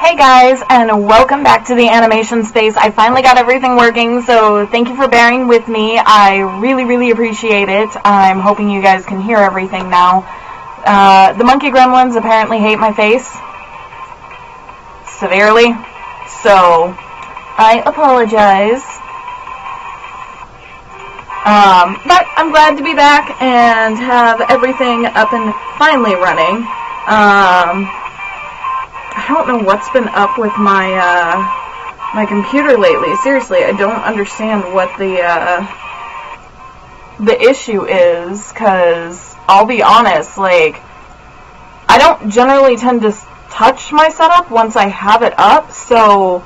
Hey guys, and welcome back to the animation space. I finally got everything working, so thank you for bearing with me. I really appreciate it. I'm hoping you guys can hear everything now. The monkey gremlins apparently hate my face severely, so I apologize. But I'm glad to be back and have everything up and finally running. I don't know what's been up with my my computer lately. Seriously, I don't understand what the issue is, because I'll be honest, like, I don't generally tend to touch my setup once I have it up, so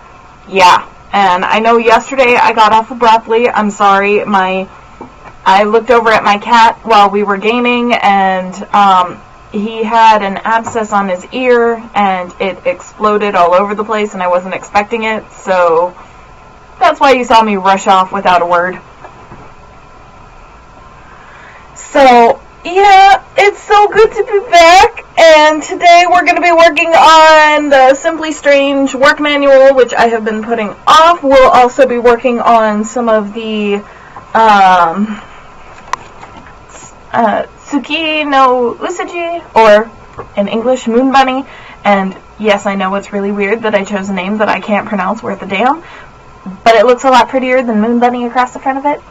yeah. And I know yesterday I got off abruptly. I'm sorry. I looked over at my cat while we were gaming, and he had an abscess on his ear, and it exploded all over the place, and I wasn't expecting it, so that's why you saw me rush off without a word. So, yeah, it's so good to be back, and today we're going to be working on the Simply Strange work manual, which I have been putting off. We'll also be working on some of the Tsuki no Usagi, or in English, Moon Bunny. And yes, I know it's really weird that I chose a name that I can't pronounce worth a damn, but it looks a lot prettier than Moon Bunny across the front of it.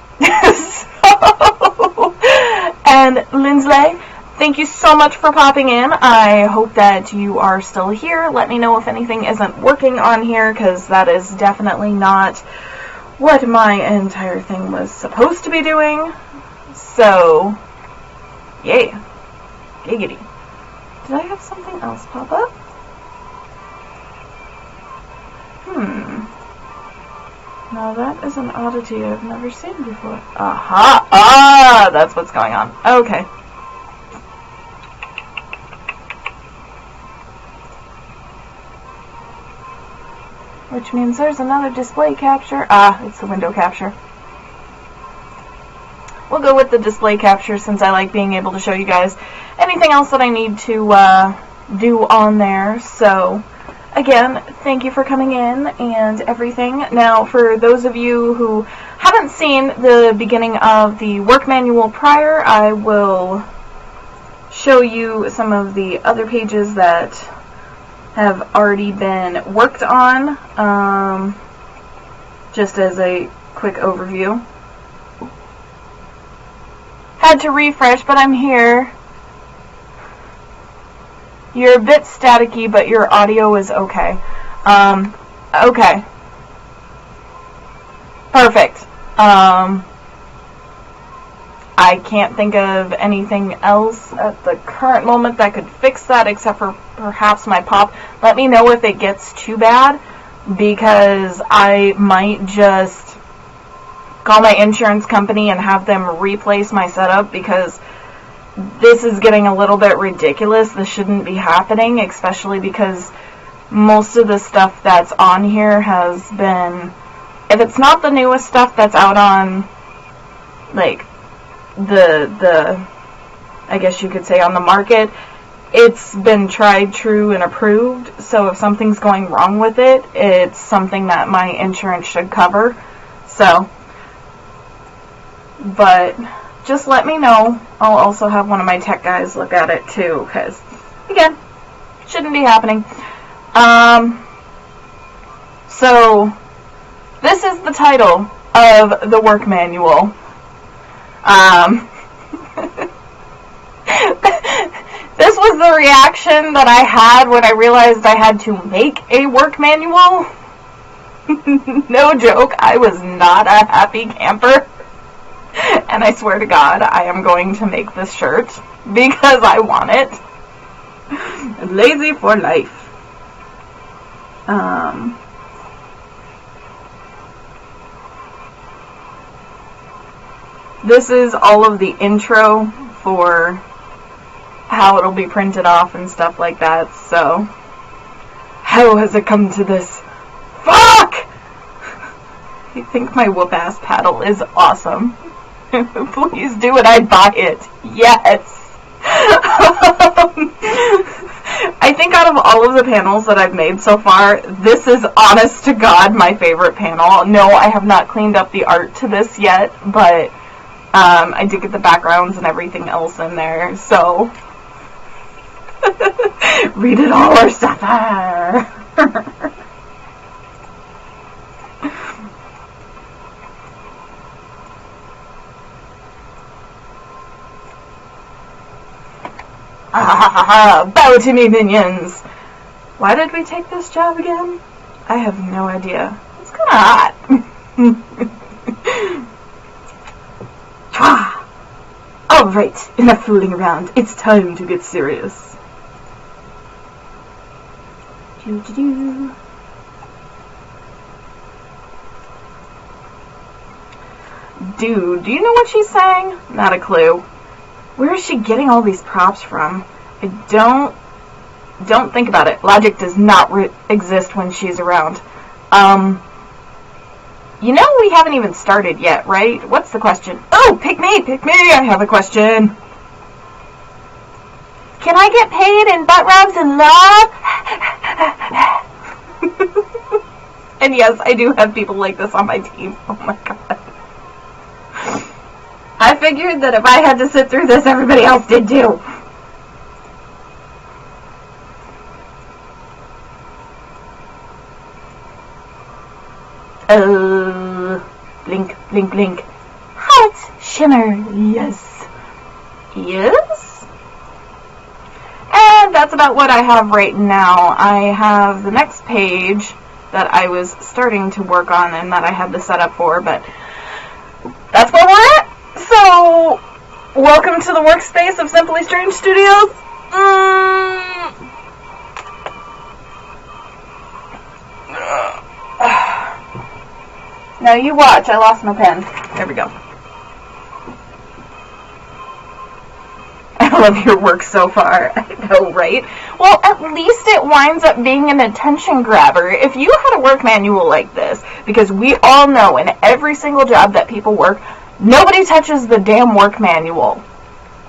And Lindsley, thank you so much for popping in. I hope that you are still here. Let me know if anything isn't working on here, because that is definitely not what my entire thing was supposed to be doing. So yay. Giggity. Did I have something else pop up? Now that is an oddity I've never seen before. Aha! Ah! That's what's going on. Okay. Which means there's another display capture. Ah, it's the window capture. We'll go with the display capture since I like being able to show you guys anything else that I need to do on there. So, again, thank you for coming in and everything. Now, for those of you who haven't seen the beginning of the work manual prior, I will show you some of the other pages that have already been worked on, just as a quick overview. Had to refresh, but I'm here. You're a bit staticky, but your audio is okay. Okay. Perfect. I can't think of anything else at the current moment that could fix that, except for perhaps my pop. Let me know if it gets too bad, because I might just call my insurance company and have them replace my setup, because this is getting a little bit ridiculous. This shouldn't be happening, especially because most of the stuff that's on here has been, if it's not the newest stuff that's out on, like, the I guess you could say on the market, it's been tried, true, and approved. So if something's going wrong with it, it's something that my insurance should cover. So, but just let me know. I'll also have one of my tech guys look at it too, because, again, shouldn't be happening. So, this is the title of the work manual. This was the reaction that I had when I realized I had to make a work manual. No joke, I was not a happy camper. And I swear to God, I am going to make this shirt because I want it. Lazy for life. This is all of the intro for how it'll be printed off and stuff like that. So, how has it come to this? Fuck! I think my whoop-ass paddle is awesome. Please do it, I'd buy it. Yes. I think out of all of the panels that I've made so far, this is honest to God my favorite panel. No, I have not cleaned up the art to this yet, but I did get the backgrounds and everything else in there, so read it all or suffer. Bow to me, minions! Why did we take this job again? I have no idea. It's kind of hot. Alright, enough fooling around. It's time to get serious. Doo-doo-doo. Dude, do you know what she's saying? Not a clue. Where is she getting all these props from? I don't think about it. Logic does not exist when she's around. You know we haven't even started yet, right? What's the question? Oh, pick me! I have a question. Can I get paid in butt rubs and love? And yes, I do have people like this on my team. Oh my god. I figured that if I had to sit through this, everybody else did too. Blink, blink, blink. Hot shimmer, yes. Yes? And that's about what I have right now. I have the next page that I was starting to work on and that I had the setup for, but that's where we're at. So, welcome to the workspace of Simply Strange Studios. Now you watch, I lost my pen. There we go. I love your work so far. I know, right? Well, at least it winds up being an attention grabber. If you had a work manual like this, because we all know in every single job that people work, nobody touches the damn work manual.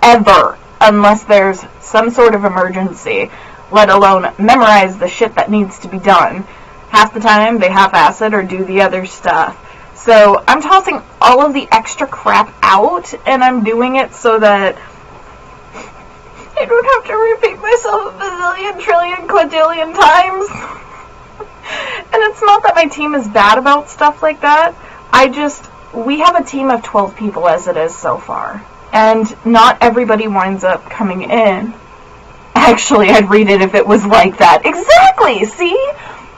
Ever. Unless there's some sort of emergency. Let alone memorize the shit that needs to be done. Half the time, they half-ass it or do the other stuff. So, I'm tossing all of the extra crap out, and I'm doing it so that I don't have to repeat myself a bazillion, trillion, quadrillion times. And it's not that my team is bad about stuff like that. We have a team of 12 people as it is so far. And not everybody winds up coming in. Actually, I'd read it if it was like that. Exactly! See?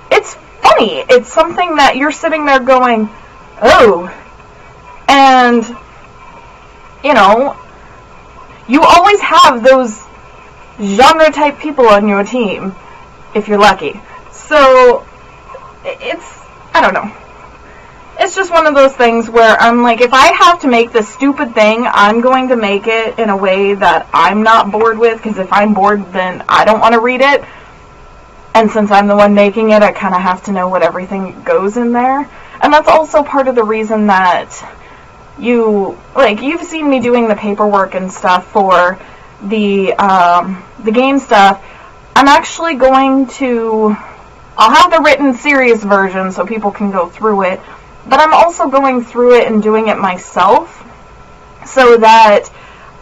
It's funny. It's something that you're sitting there going, oh. And, you know, you always have those genre-type people on your team, if you're lucky. So, I don't know. It's just one of those things where I'm like, if I have to make this stupid thing, I'm going to make it in a way that I'm not bored with, because if I'm bored, then I don't want to read it. And since I'm the one making it, I kind of have to know what everything goes in there. And that's also part of the reason that you've seen me doing the paperwork and stuff for the game stuff. I'm actually I'll have the written serious version so people can go through it. But I'm also going through it and doing it myself so that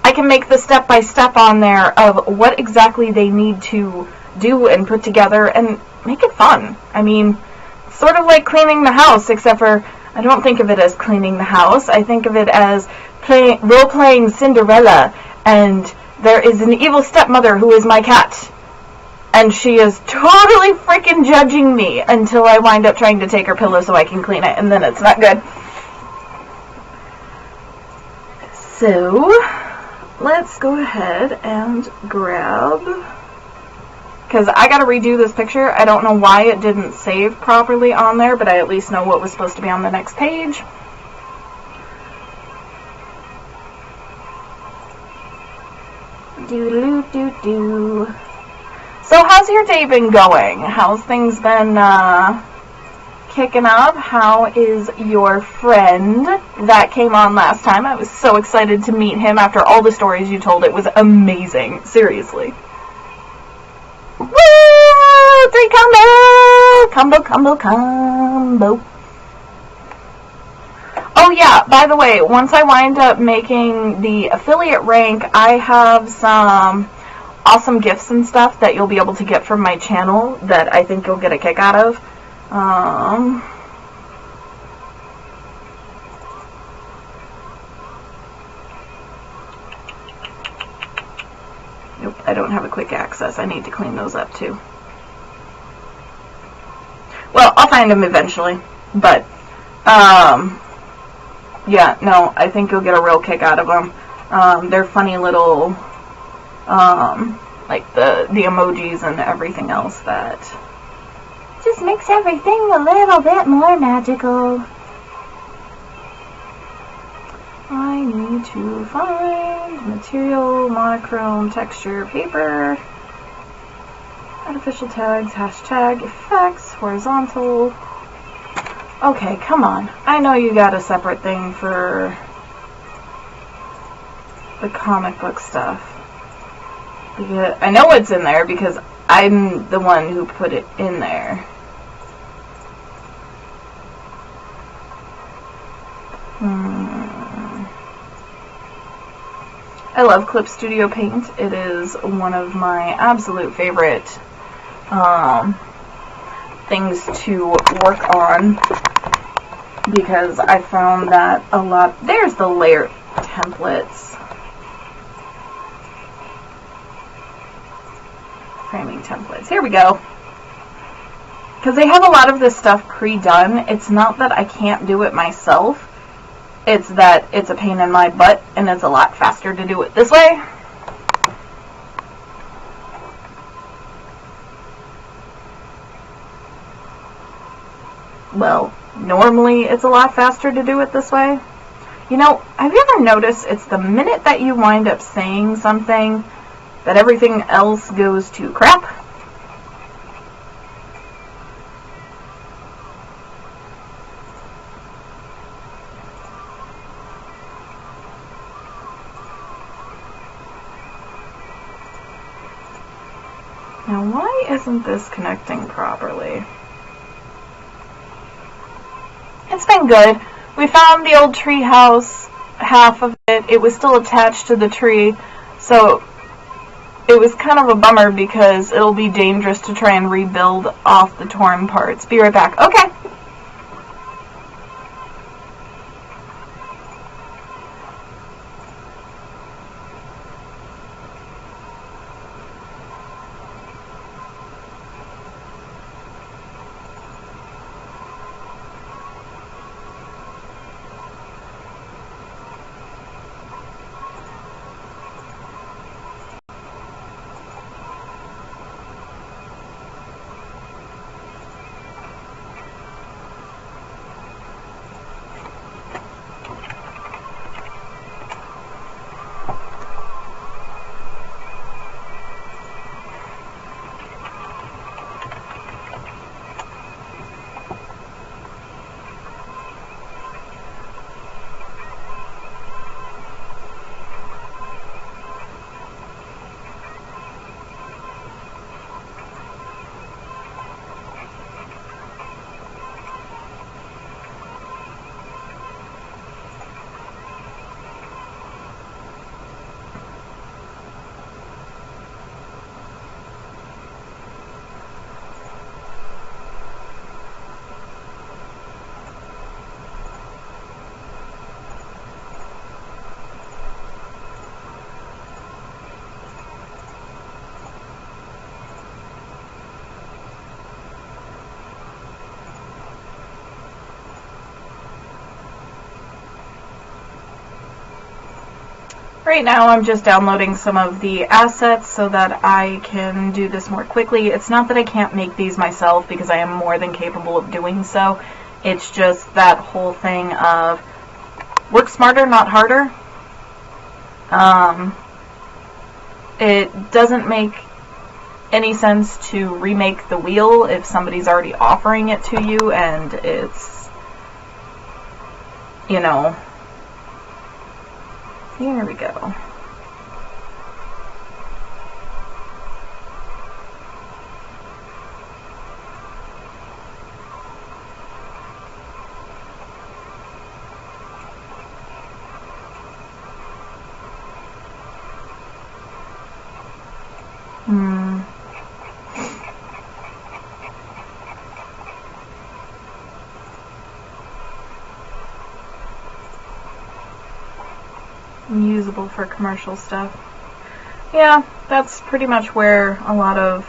I can make the step-by-step on there of what exactly they need to do and put together and make it fun. I mean, sort of like cleaning the house, except for I don't think of it as cleaning the house. I think of it as role-playing Cinderella, and there is an evil stepmother who is my cat. And she is totally freaking judging me until I wind up trying to take her pillow so I can clean it, and then it's not good. So, let's go ahead and grab, because I gotta redo this picture. I don't know why it didn't save properly on there, but I at least know what was supposed to be on the next page. Doo-doo-doo-doo. So how's your day been going? How's things been kicking up? How is your friend that came on last time? I was so excited to meet him after all the stories you told. It was amazing. Seriously. Woo! 3 combo! Combo, combo, combo. Oh yeah, by the way, once I wind up making the affiliate rank, I have some awesome gifts and stuff that you'll be able to get from my channel that I think you'll get a kick out of. Nope, I don't have a quick access. I need to clean those up too. Well, I'll find them eventually, but yeah, no, I think you'll get a real kick out of them. They're funny little, like the emojis and everything else that just makes everything a little bit more magical. I need to find material, monochrome, texture, paper, artificial tags, hashtag, effects, horizontal. Okay, come on. I know you got a separate thing for the comic book stuff. Because I know it's in there because I'm the one who put it in there. I love Clip Studio Paint. It is one of my absolute favorite things to work on because I found that a lot. There's the layer templates. Framing templates. Here we go. Because they have a lot of this stuff pre-done. It's not that I can't do it myself. It's that it's a pain in my butt and it's a lot faster to do it this way. Well, normally it's a lot faster to do it this way. You know, have you ever noticed it's the minute that you wind up saying something that everything else goes to crap? Now, why isn't this connecting properly? It's been good. We found the old tree house, half of it. It was still attached to the tree, so it was kind of a bummer because it'll be dangerous to try and rebuild off the torn parts. Be right back. Okay. Right now I'm just downloading some of the assets so that I can do this more quickly. It's not that I can't make these myself because I am more than capable of doing so. It's just that whole thing of work smarter, not harder. It doesn't make any sense to remake the wheel if somebody's already offering it to you and it's, you know. Here we go. Usable for commercial stuff. Yeah, that's pretty much where a lot of,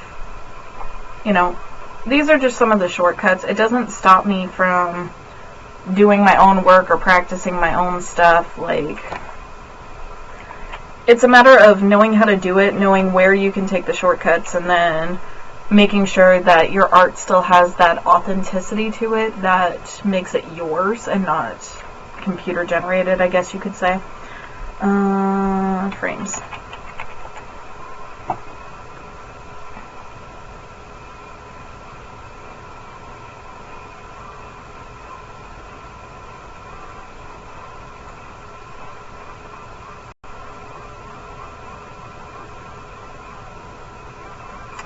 you know, these are just some of the shortcuts. It doesn't stop me from doing my own work or practicing my own stuff. Like, it's a matter of knowing how to do it, knowing where you can take the shortcuts, and then making sure that your art still has that authenticity to it that makes it yours and not computer generated, I guess you could say. Frames.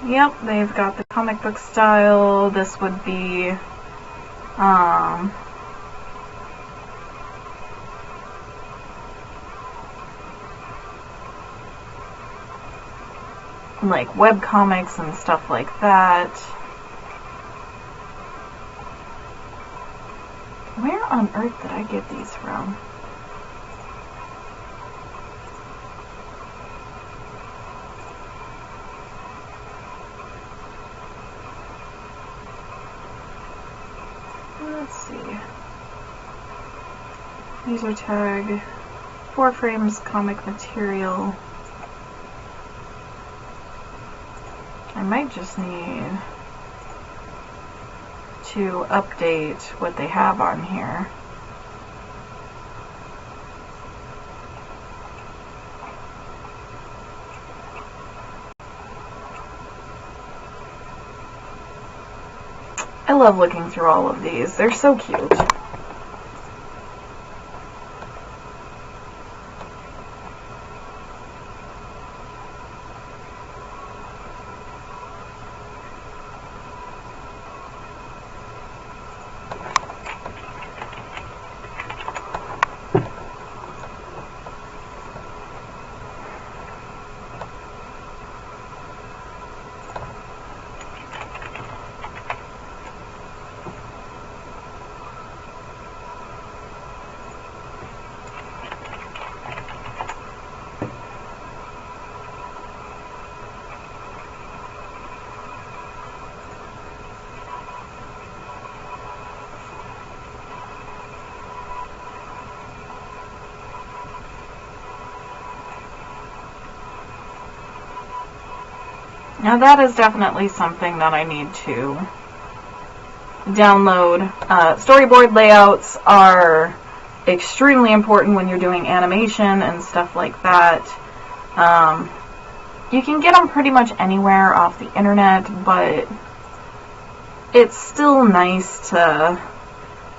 Yep, they've got the comic book style. This would be, like web comics and stuff like that. Where on earth did I get these from? Let's see. User tag, 4 frames comic material. I might just need to update what they have on here. I love looking through all of these. They're so cute. Now that is definitely something that I need to download. Storyboard layouts are extremely important when you're doing animation and stuff like that. You can get them pretty much anywhere off the internet, but it's still nice to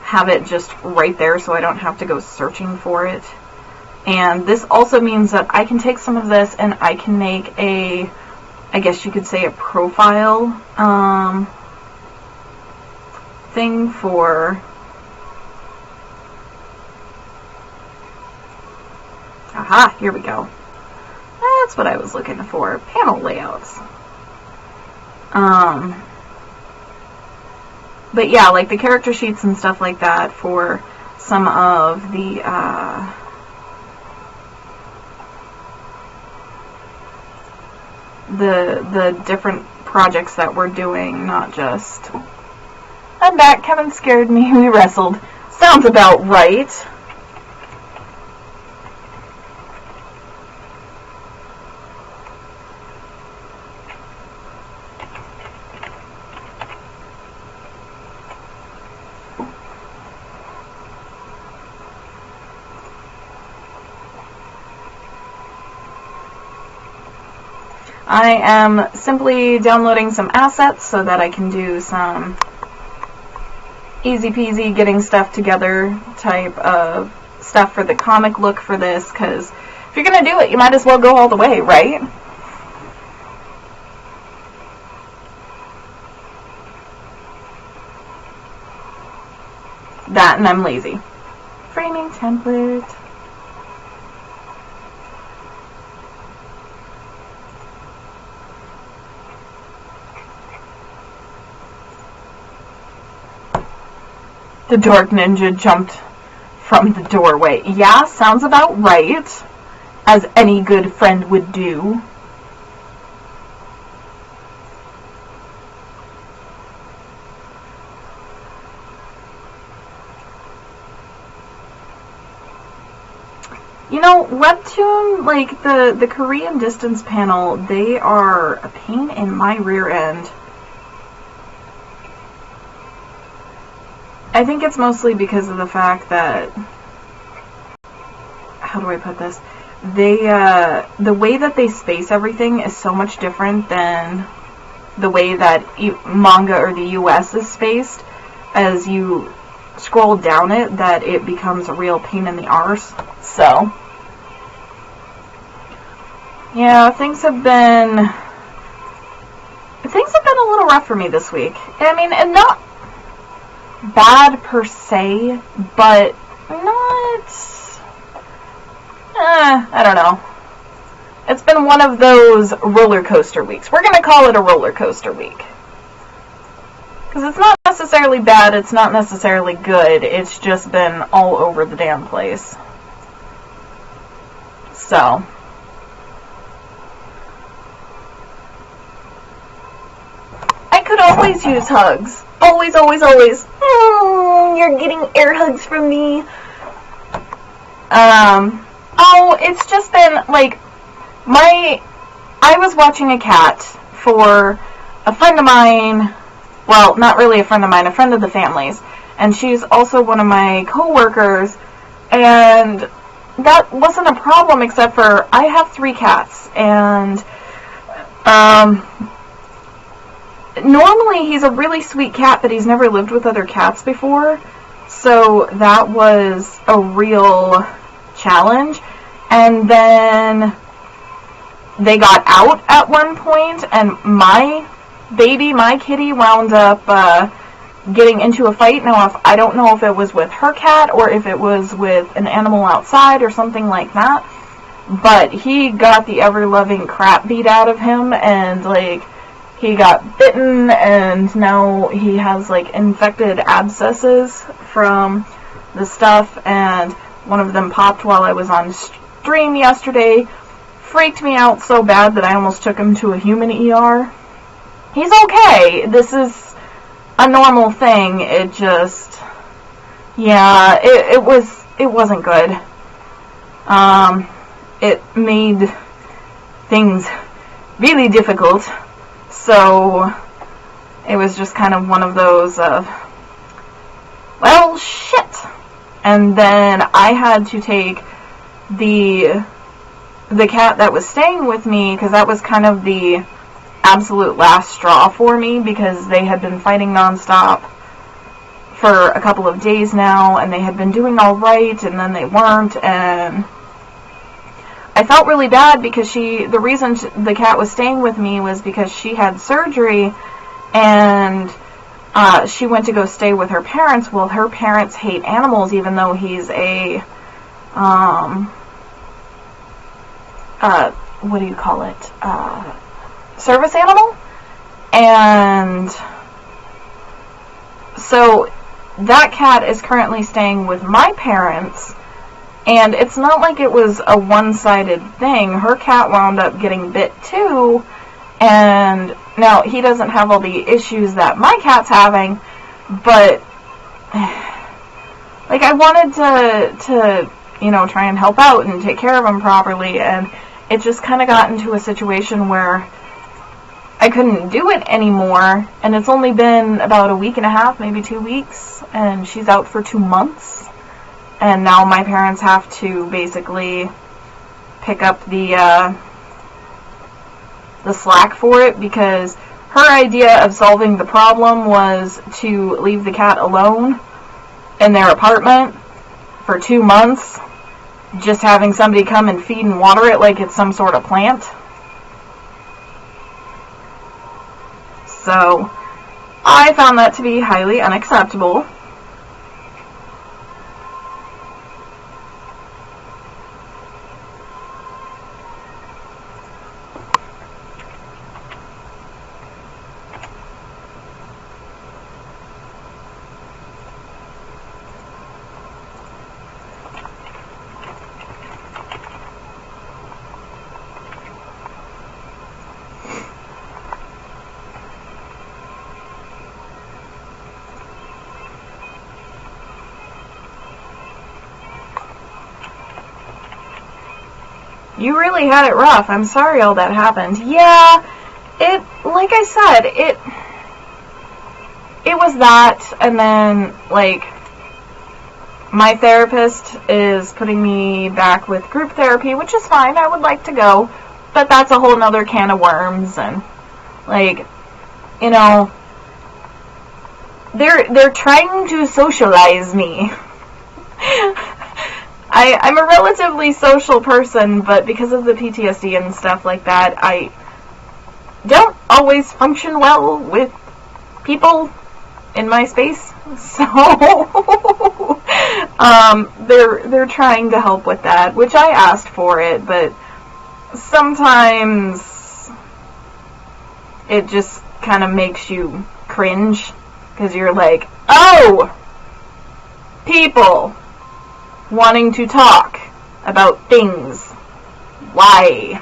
have it just right there so I don't have to go searching for it. And this also means that I can take some of this and I can make a, I guess you could say, a profile thing for, aha, here we go. That's what I was looking for, panel layouts. But yeah, like the character sheets and stuff like that for some of the different projects that we're doing, not just... I'm back, Kevin scared me, we wrestled. Sounds about right. I am simply downloading some assets so that I can do some easy peasy getting stuff together type of stuff for the comic look for this, because if you're going to do it, you might as well go all the way, right? That, and I'm lazy. Framing template. The dork ninja jumped from the doorway. Yeah, sounds about right. As any good friend would do. You know, Webtoon, like the Korean distance panel, they are a pain in my rear end. I think it's mostly because of the fact that, how do I put this? The way that they space everything is so much different than the way that manga or the US is spaced. As you scroll down it, that it becomes a real pain in the arse. So, yeah, things have been a little rough for me this week. I mean, and not bad per se, but not, I don't know. It's been one of those roller coaster weeks. We're going to call it a roller coaster week. Because it's not necessarily bad, it's not necessarily good, it's just been all over the damn place. So, I could always use hugs. Always, always, always. You're getting air hugs from me. Oh, it's just been, like, I was watching a cat for a friend of mine, well, not really a friend of mine, a friend of the family's, and she's also one of my co-workers, and that wasn't a problem except for I have 3 cats, and, normally he's a really sweet cat, but he's never lived with other cats before, so that was a real challenge. And then they got out at one point, and my kitty, wound up getting into a fight. Now, I don't know if it was with her cat or if it was with an animal outside or something like that, but he got the ever-loving crap beat out of him, and, like, he got bitten, and now he has, like, infected abscesses from the stuff, and one of them popped while I was on stream yesterday. Freaked me out so bad that I almost took him to a human ER. He's okay. This is a normal thing. It just, yeah, it wasn't good. It made things really difficult. So, it was just kind of one of those of, well, shit. And then I had to take the cat that was staying with me, because that was kind of the absolute last straw for me, because they had been fighting nonstop for a couple of days now, and they had been doing all right, and then they weren't, and I felt really bad because the reason the cat was staying with me was because she had surgery, and she went to go stay with her parents. Well, her parents hate animals, even though he's a, what do you call it, service animal, and so that cat is currently staying with my parents. And it's not like it was a one-sided thing. Her cat wound up getting bit too, and now he doesn't have all the issues that my cat's having, but like, I wanted to you know, try and help out and take care of him properly, and it just kind of got into a situation where I couldn't do it anymore, and it's only been about a week and a half, maybe 2 weeks, and she's out for 2 months. And now my parents have to basically pick up the slack for it, because her idea of solving the problem was to leave the cat alone in their apartment for 2 months, just having somebody come and feed and water it like it's some sort of plant. So, I found that to be highly unacceptable. You really had it rough. I'm sorry all that happened. Yeah, like I said, it was that, and then, like, my therapist is putting me back with group therapy, which is fine. I would like to go, but that's a whole nother can of worms, and, like, you know, they're trying to socialize me. I'm a relatively social person, but because of the PTSD and stuff like that, I don't always function well with people in my space. So they're trying to help with that, which I asked for it, but sometimes it just kind of makes you cringe, because you're like, oh, people wanting to talk about things. Why?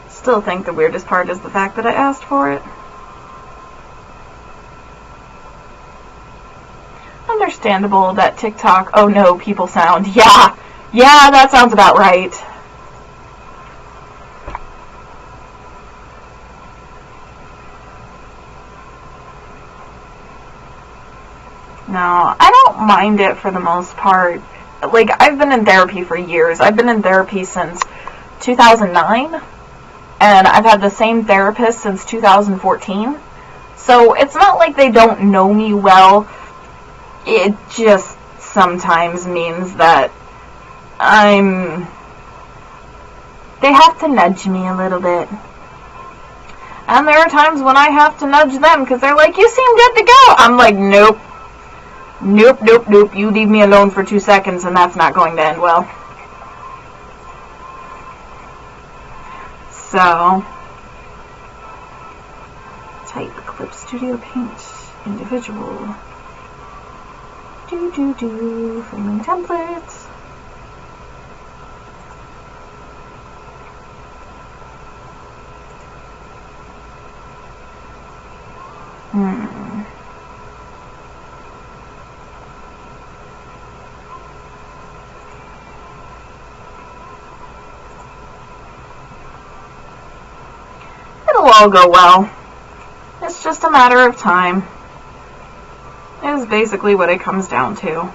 Still think the weirdest part is the fact that I asked for it. Understandable that TikTok, oh no, people sound. Yeah, that sounds about right. No, I don't mind it for the most part. Like, I've been in therapy for years. I've been in therapy since 2009, and I've had the same therapist since 2014. So it's not like they don't know me well. It just sometimes means that they have to nudge me a little bit. And there are times when I have to nudge them because they're like, you seem good to go. I'm like, nope. Nope. You leave me alone for 2 seconds and that's not going to end well. So, type Clip Studio Paint individual. Framing templates. It'll all go well. It's just a matter of time. Is basically what it comes down to.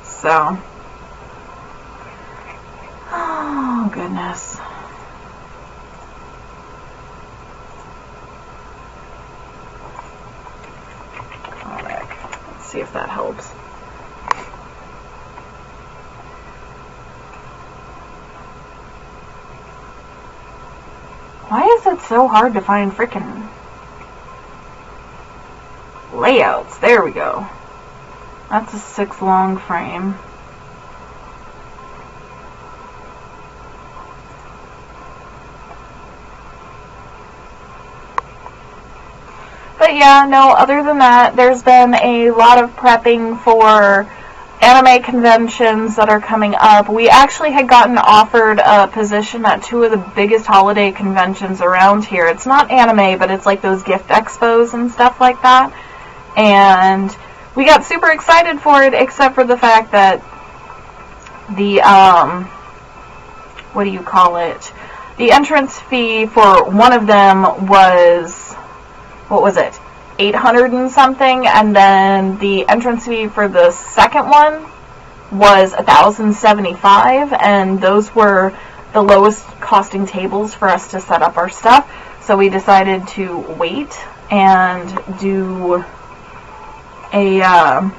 So. Oh, goodness. Alright, let's see if that helps. Why is it so hard to find frickin' layouts? There we go. That's a 6 long frame. But yeah, no, other than that, there's been a lot of prepping for anime conventions that are coming up. We actually had gotten offered a position at 2 of the biggest holiday conventions around here. It's not anime, but it's like those gift expos and stuff like that. And we got super excited for it, except for the fact that the, what do you call it? The entrance fee for one of them was, what was it? 800 and something, and then the entrance fee for the second one was 1,075, and those were the lowest costing tables for us to set up our stuff. So we decided to wait and do a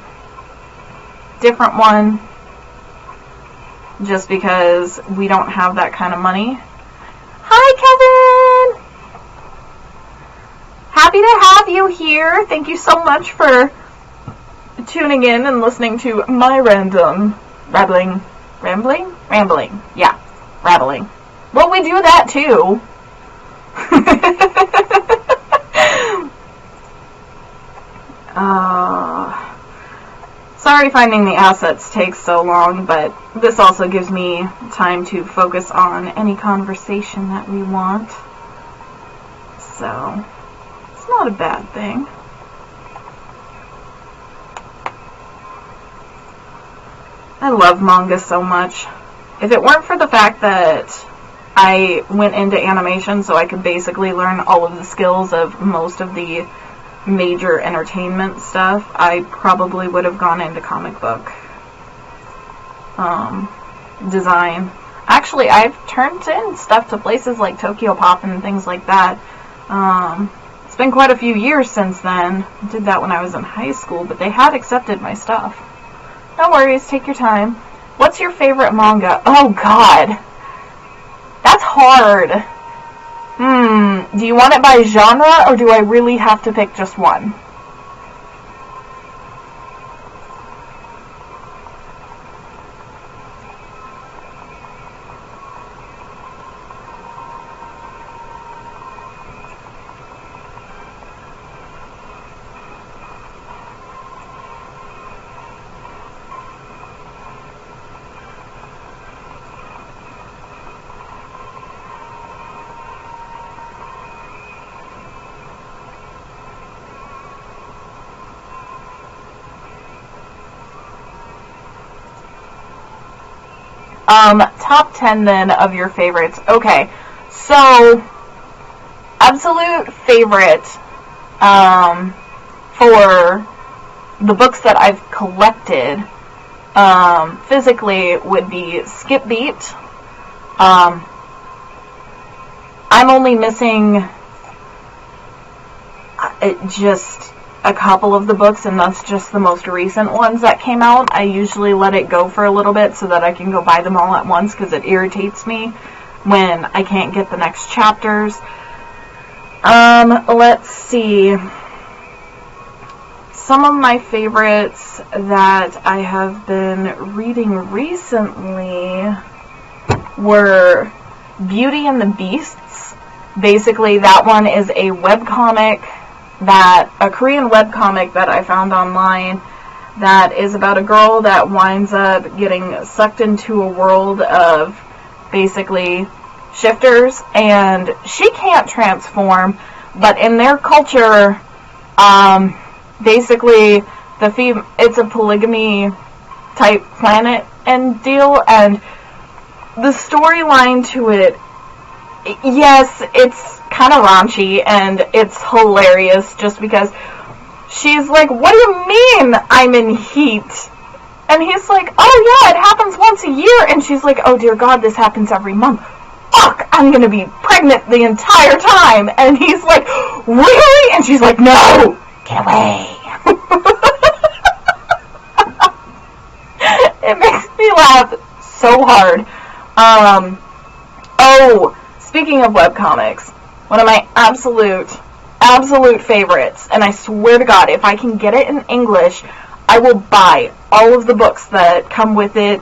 different one, just because we don't have that kind of money. Hi, Kevin! Happy to have you here. Thank you so much for tuning in and listening to my rambling. Yeah, rattling. Well, we do that too. Sorry finding the assets takes so long, but this also gives me time to focus on any conversation that we want. So, it's not a bad thing. I love manga so much. If it weren't for the fact that I went into animation so I could basically learn all of the skills of most of the major entertainment stuff, I probably would have gone into comic book design. Actually, I've turned in stuff to places like Tokyo Pop and things like that. It's been quite a few years since then. I did that when I was in high school, but they had accepted my stuff. No worries, take your time. What's your favorite manga? Oh, God. That's hard. Do you want it by genre, or do I really have to pick just one? Top 10 then of your favorites. Okay, so absolute favorite for the books that I've collected physically would be Skip Beat. I'm only missing just a couple of the books, and that's just the most recent ones that came out. I usually let it go for a little bit so that I can go buy them all at once, because it irritates me when I can't get the next chapters. Let's see. Some of my favorites that I have been reading recently were Beauty and the Beasts. Basically, that one is a webcomic, a Korean webcomic that I found online that is about a girl that winds up getting sucked into a world of basically shifters, and she can't transform, but in their culture, basically it's a polygamy type planet and deal, and the storyline to it, yes, it's kind of raunchy, and it's hilarious just because she's like, what do you mean I'm in heat? And he's like, oh yeah, it happens once a year. And she's like, oh dear God, this happens every month. Fuck, I'm gonna be pregnant the entire time. And he's like, really? And she's like, no, get away. It makes me laugh so hard. Speaking of webcomics, one of my absolute favorites, and I swear to God, if I can get it in English, I will buy all of the books that come with it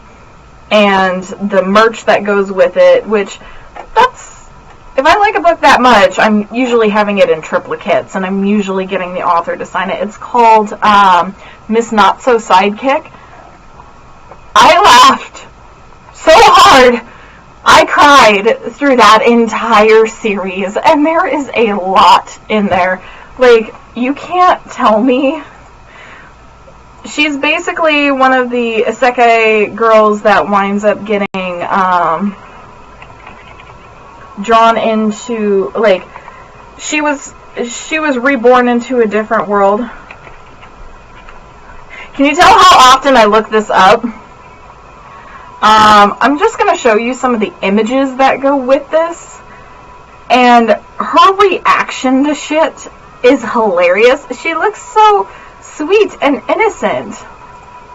and the merch that goes with it, which, if I like a book that much, I'm usually having it in triplicates, and I'm usually getting the author to sign it. It's called Miss Not So Sidekick. I laughed so hard. I cried through that entire series, and there is a lot in there. Like, you can't tell me. She's basically one of the isekai girls that winds up getting drawn into, like, she was reborn into a different world. Can you tell how often I look this up? I'm just going to show you some of the images that go with this, and her reaction to shit is hilarious. She looks so sweet and innocent,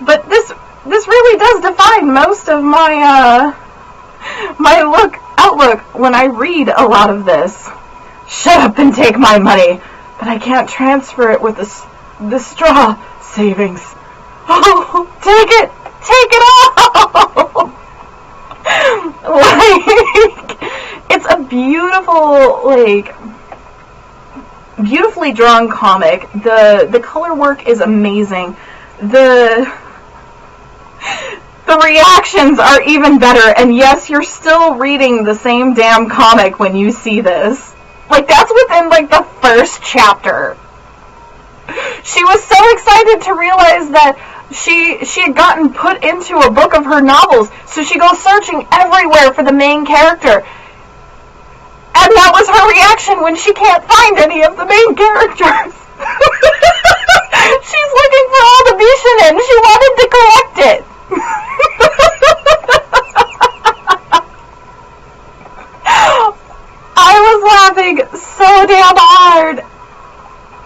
but this really does define most of my my outlook when I read a lot of this. Shut up and take my money, but I can't transfer it with the straw savings. Oh, take it all. Like, it's a beautiful, like, beautifully drawn comic. The color work is amazing. The reactions are even better, and yes, you're still reading the same damn comic when you see this. Like, that's within, like, the first chapter. She was so excited to realize that She had gotten put into a book of her novels, so she goes searching everywhere for the main character. And that was her reaction when she can't find any of the main characters. She's looking for all the Bishinen. She wanted to collect it. I was laughing so damn hard.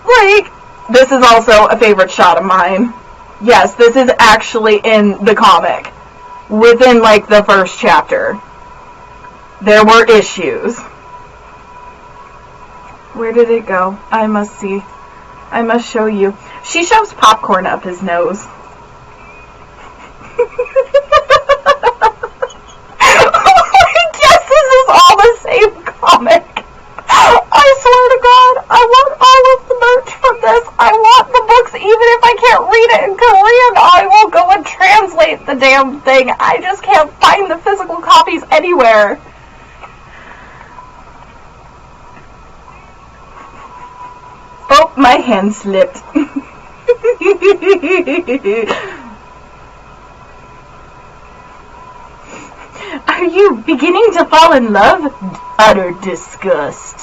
Like, this is also a favorite shot of mine. Yes, this is actually in the comic. Within, like, the first chapter. There were issues. Where did it go? I must see. I must show you. She shoves popcorn up his nose. I guess this is all the same comic. I swear to God, I want all of the merch from this. I want the books, even if I can't read it in Korean. I will go and translate the damn thing. I just can't find the physical copies anywhere. Oh, my hand slipped. Are you beginning to fall in love? Utter disgust.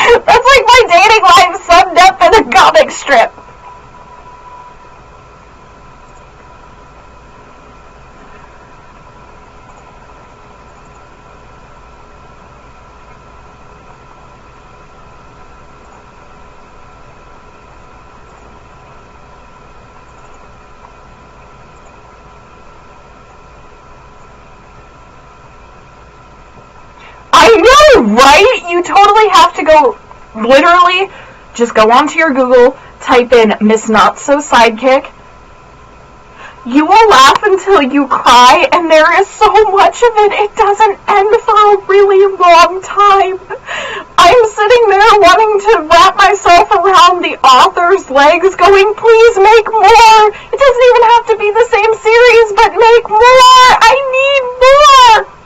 That's like my dating life summed up in a comic strip. I know, right? You totally have to go, literally, just go onto your Google, type in Miss Not So Sidekick. You will laugh until you cry, and there is so much of it, it doesn't end for a really long time. I'm sitting there wanting to wrap myself around the author's legs, going, please make more. It doesn't even have to be the same series, but make more. I need more.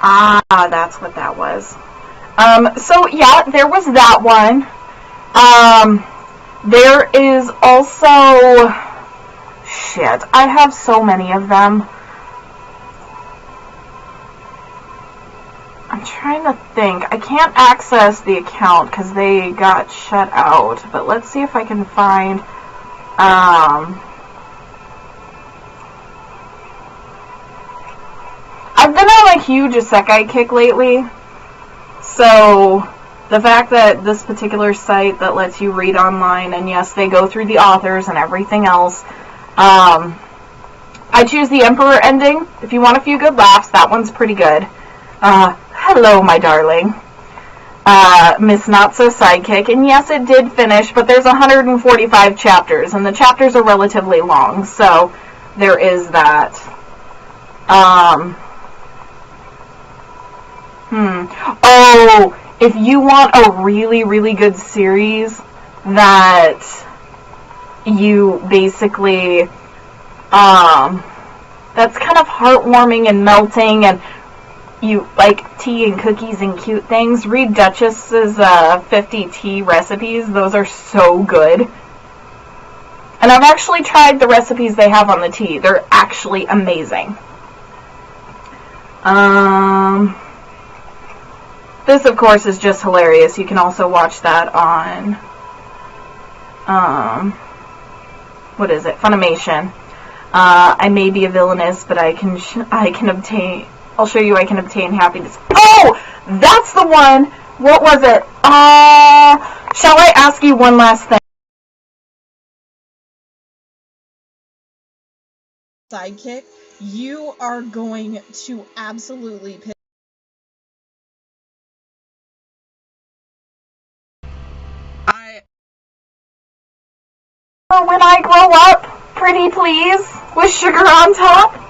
Ah, that's what that was. So yeah, there was that one. There is also... Shit, I have so many of them. I'm trying to think. I can't access the account because they got shut out. But let's see if I can find... I've been on a huge isekai kick lately, so the fact that this particular site that lets you read online, and yes, they go through the authors and everything else, I choose the Emperor ending. If you want a few good laughs, that one's pretty good. Hello, my darling. Miss Not So Sidekick, and yes, it did finish, but there's 145 chapters, and the chapters are relatively long, so there is that. Oh, if you want a really, really good series that you basically, that's kind of heartwarming and melting, and you like tea and cookies and cute things, read Duchess's 50 tea recipes. Those are so good. And I've actually tried the recipes they have on the tea. They're actually amazing. This, of course, is just hilarious. You can also watch that on, what is it? Funimation. I may be a villainess, but I can obtain... I'll show you I can obtain happiness. Oh! That's the one! What was it? Shall I ask you one last thing? Sidekick, you are going to absolutely piss. for when I grow up? Pretty please? With sugar on top?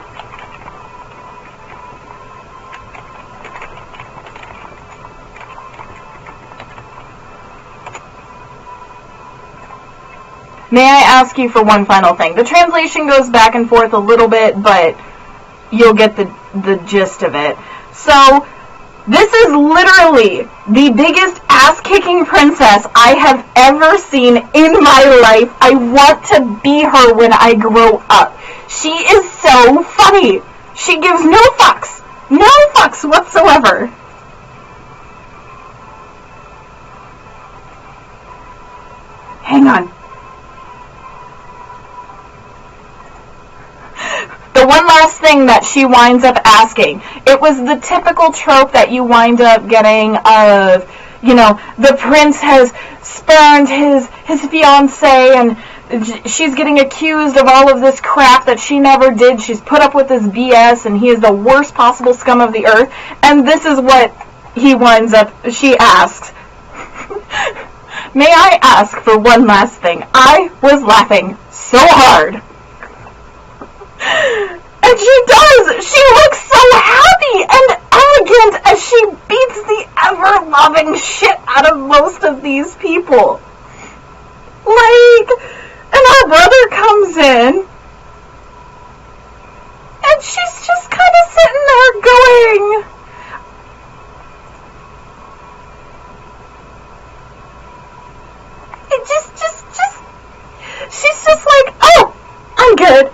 May I ask you for one final thing? The translation goes back and forth a little bit, but you'll get the gist of it. So, this is literally the biggest ass-kicking princess I have ever seen in my life. I want to be her when I grow up. She is so funny. She gives no fucks. No fucks whatsoever. Hang on. The one last thing that she winds up asking, it was the typical trope that you wind up getting of, you know, the prince has spurned his fiancée and she's getting accused of all of this crap that she never did. She's put up with this BS and he is the worst possible scum of the earth. And this is what she asks. May I ask for one last thing? I was laughing so hard. And she does! She looks so happy and elegant as she beats the ever-loving shit out of most of these people. Like, and our brother comes in, and she's just kind of sitting there going, she's just like, oh, I'm good.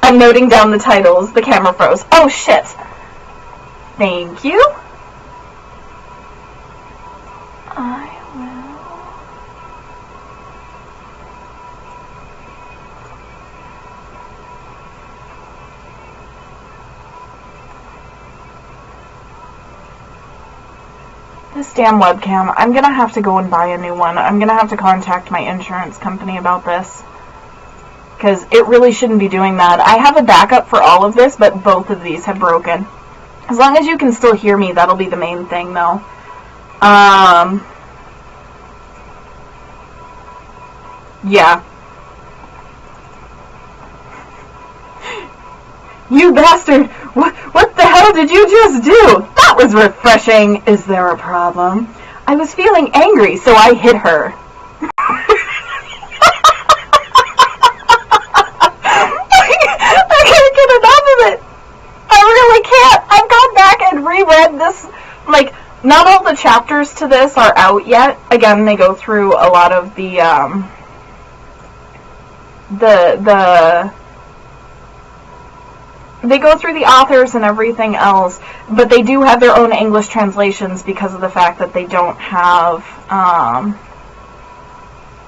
I'm noting down the titles. The camera froze. Oh, shit. Thank you. I will. This damn webcam. I'm gonna have to go and buy a new one. I'm gonna have to contact my insurance company about this. Because it really shouldn't be doing that. I have a backup for all of this, but both of these have broken. As long as you can still hear me, that'll be the main thing, though. Yeah. You bastard! What the hell did you just do? That was refreshing. Is there a problem? I was feeling angry, so I hit her. Reread this, like, not all the chapters to this are out yet. Again, they go through a lot of the they go through the authors and everything else, but they do have their own English translations because of the fact that they don't have,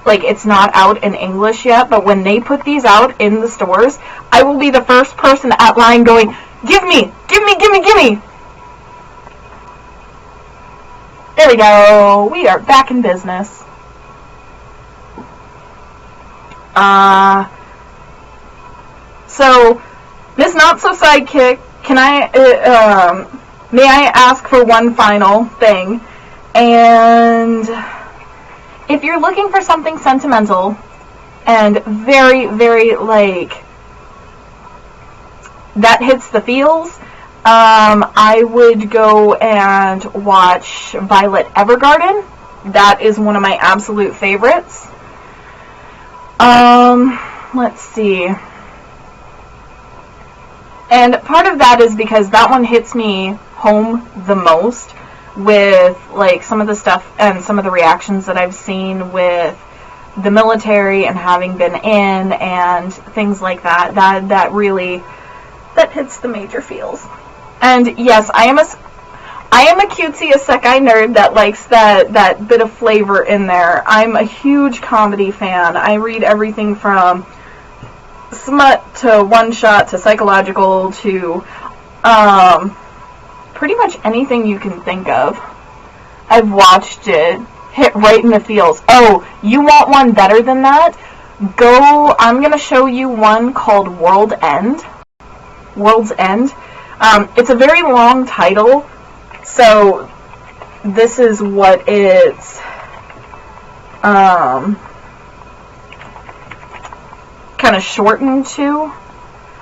like, it's not out in English yet, but when they put these out in the stores, I will be the first person at line going, give me! There we go. We are back in business. So, Miss Not So Sidekick, may I ask for one final thing? And if you're looking for something sentimental and very, very, like, that hits the feels, I would go and watch Violet Evergarden. That is one of my absolute favorites. Let's see. And part of that is because that one hits me home the most with, like, some of the stuff and some of the reactions that I've seen with the military and having been in and things like that. That really, that hits the major feels. And yes, I am a cutesy isekai nerd that likes that bit of flavor in there. I'm a huge comedy fan. I read everything from smut to one-shot to psychological to pretty much anything you can think of. I've watched it hit right in the feels. Oh, you want one better than that? I'm going to show you one called World's End. It's a very long title, so this is what it's kind of shortened to,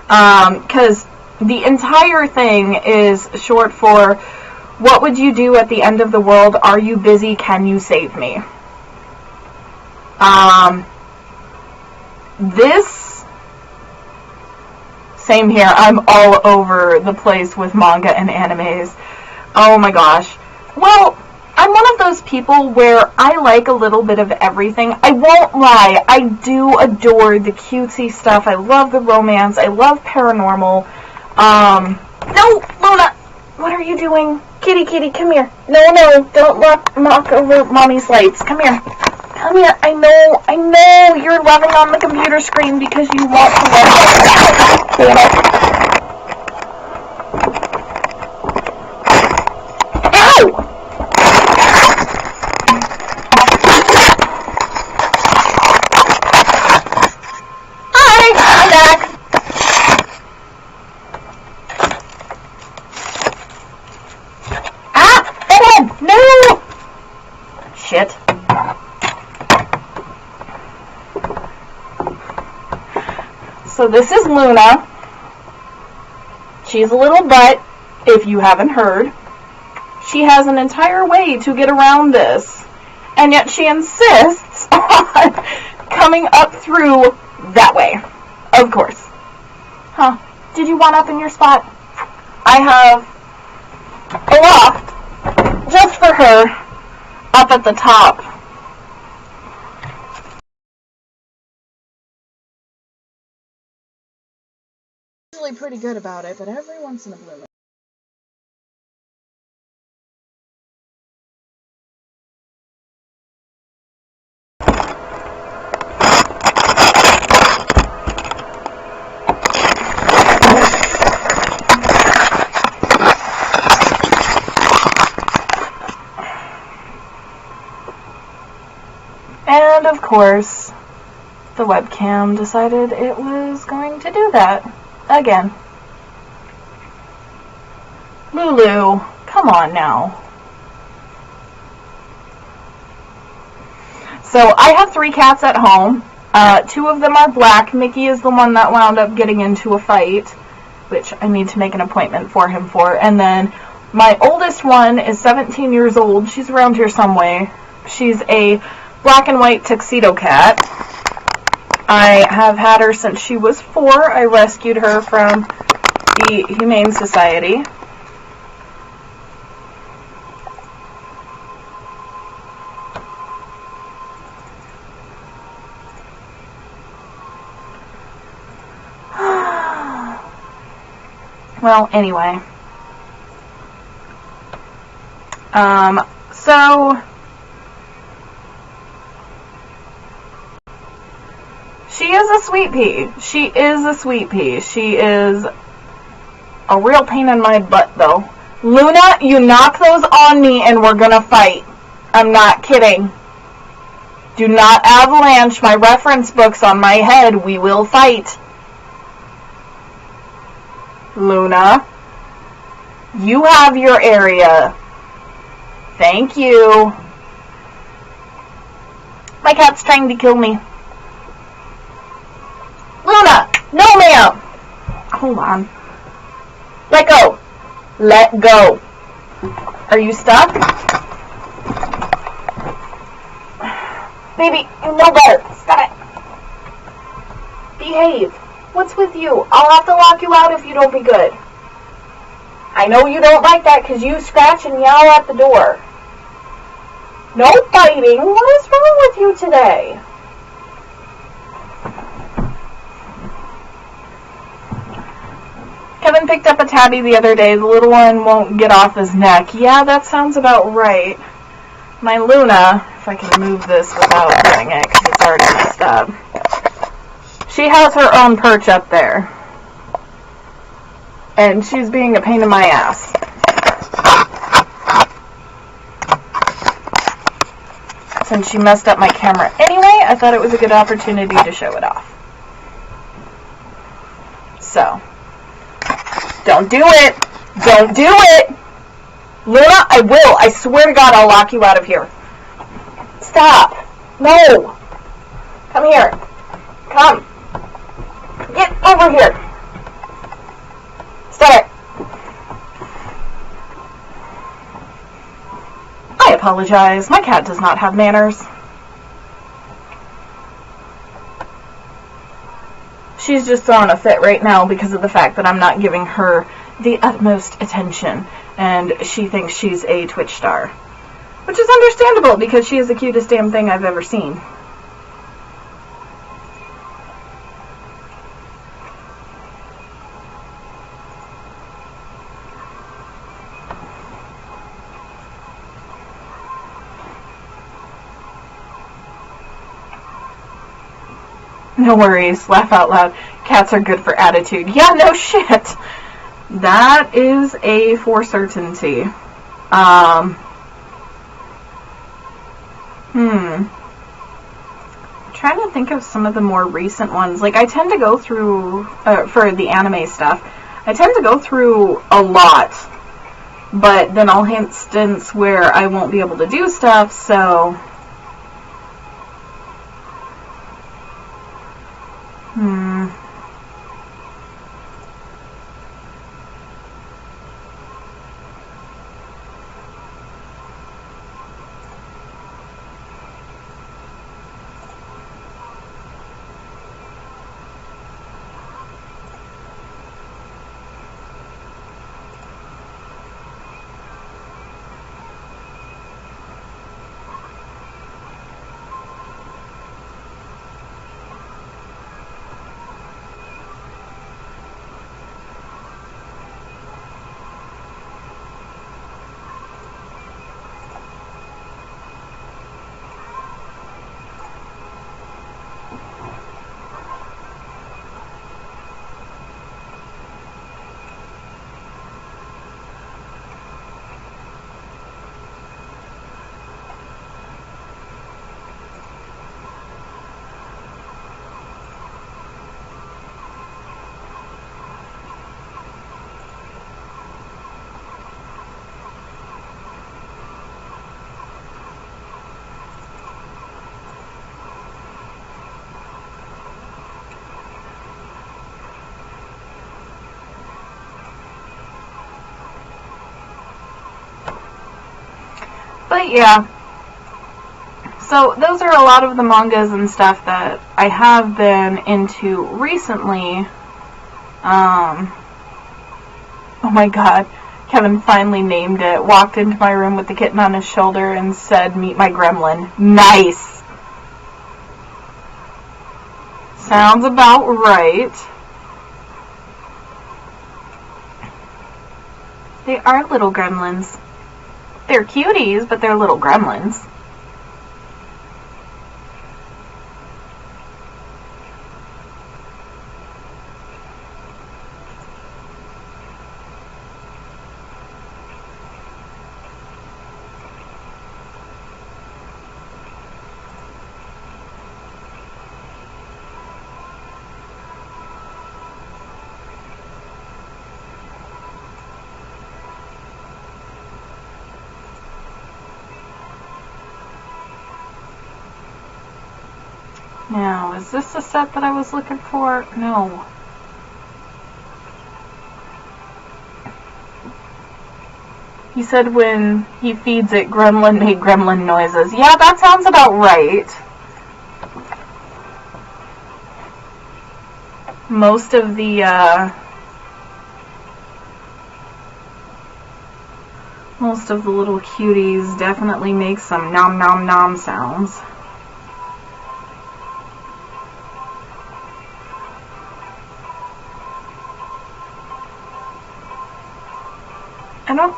because the entire thing is short for, what would you do at the end of the world? Are you busy? Can you save me? This, same here. I'm all over the place with manga and animes. Oh my gosh. Well, I'm one of those people where I like a little bit of everything. I won't lie. I do adore the cutesy stuff. I love the romance. I love paranormal. No, Luna! What are you doing? Kitty, kitty, come here. No, don't knock over Mommy's lights. Come here. Come here. I know you're loving on the computer screen because you want to love it. Damn it. Ow! Hi, I'm back. No! Shit. So this is Luna. She's a little butt, if you haven't heard. She has an entire way to get around this, and yet she insists on coming up through that way. Of course. Huh. Did you want up in your spot? I have a loft just for her up at the top. Usually pretty good about it, but every once in a blue moon. And of course, the webcam decided it was going to do that again. Lulu, come on now. So I have 3 cats at home. 2 of them are black. Mickey is the one that wound up getting into a fight, which I need to make an appointment for him for. And then my oldest one is 17 years old. She's around here some way. She's a black and white tuxedo cat. I have had her since she was 4. I rescued her from the Humane Society. Well, anyway. So she is a sweet pea. She is a sweet pea. She is a real pain in my butt, though. Luna, you knock those on me and we're gonna fight. I'm not kidding. Do not avalanche my reference books on my head. We will fight. Luna, you have your area. Thank you. My cat's trying to kill me. Luna! No, ma'am! Hold on. Let go. Let go. Are you stuck? Baby, you know better. Stop it. Behave. What's with you? I'll have to lock you out if you don't be good. I know you don't like that because you scratch and yell at the door. No fighting. What is wrong with you today? Kevin picked up a tabby the other day. The little one won't get off his neck. Yeah, that sounds about right. My Luna, if I can move this without doing it because it's already messed up. She has her own perch up there. And she's being a pain in my ass. Since she messed up my camera anyway, I thought it was a good opportunity to show it off. So, don't do it! Don't do it! Luna, I will. I swear to God I'll lock you out of here. Stop. No. Come here. Come. over here. Stop it. I apologize. My cat does not have manners. She's just throwing a fit right now because of the fact that I'm not giving her the utmost attention, and she thinks she's a Twitch star. Which is understandable, because she is the cutest damn thing I've ever seen. No worries, laugh out loud. Cats are good for attitude. Yeah, no shit. That is a for certainty. Trying to think of some of the more recent ones. Like, I tend to go through, for the anime stuff, I tend to go through a lot. But then I'll have instance where I won't be able to do stuff, so... But yeah, so those are a lot of the mangas and stuff that I have been into recently. Oh my god, Kevin finally named it. Walked into my room with the kitten on his shoulder and said, "Meet my gremlin." Nice! Sounds about right. They are little gremlins. They're cuties, but they're little gremlins. Now, is this the set that I was looking for? No. He said when he feeds it, gremlin made gremlin noises. Yeah, that sounds about right. Most of the, little cuties definitely make some nom nom nom sounds. I don't...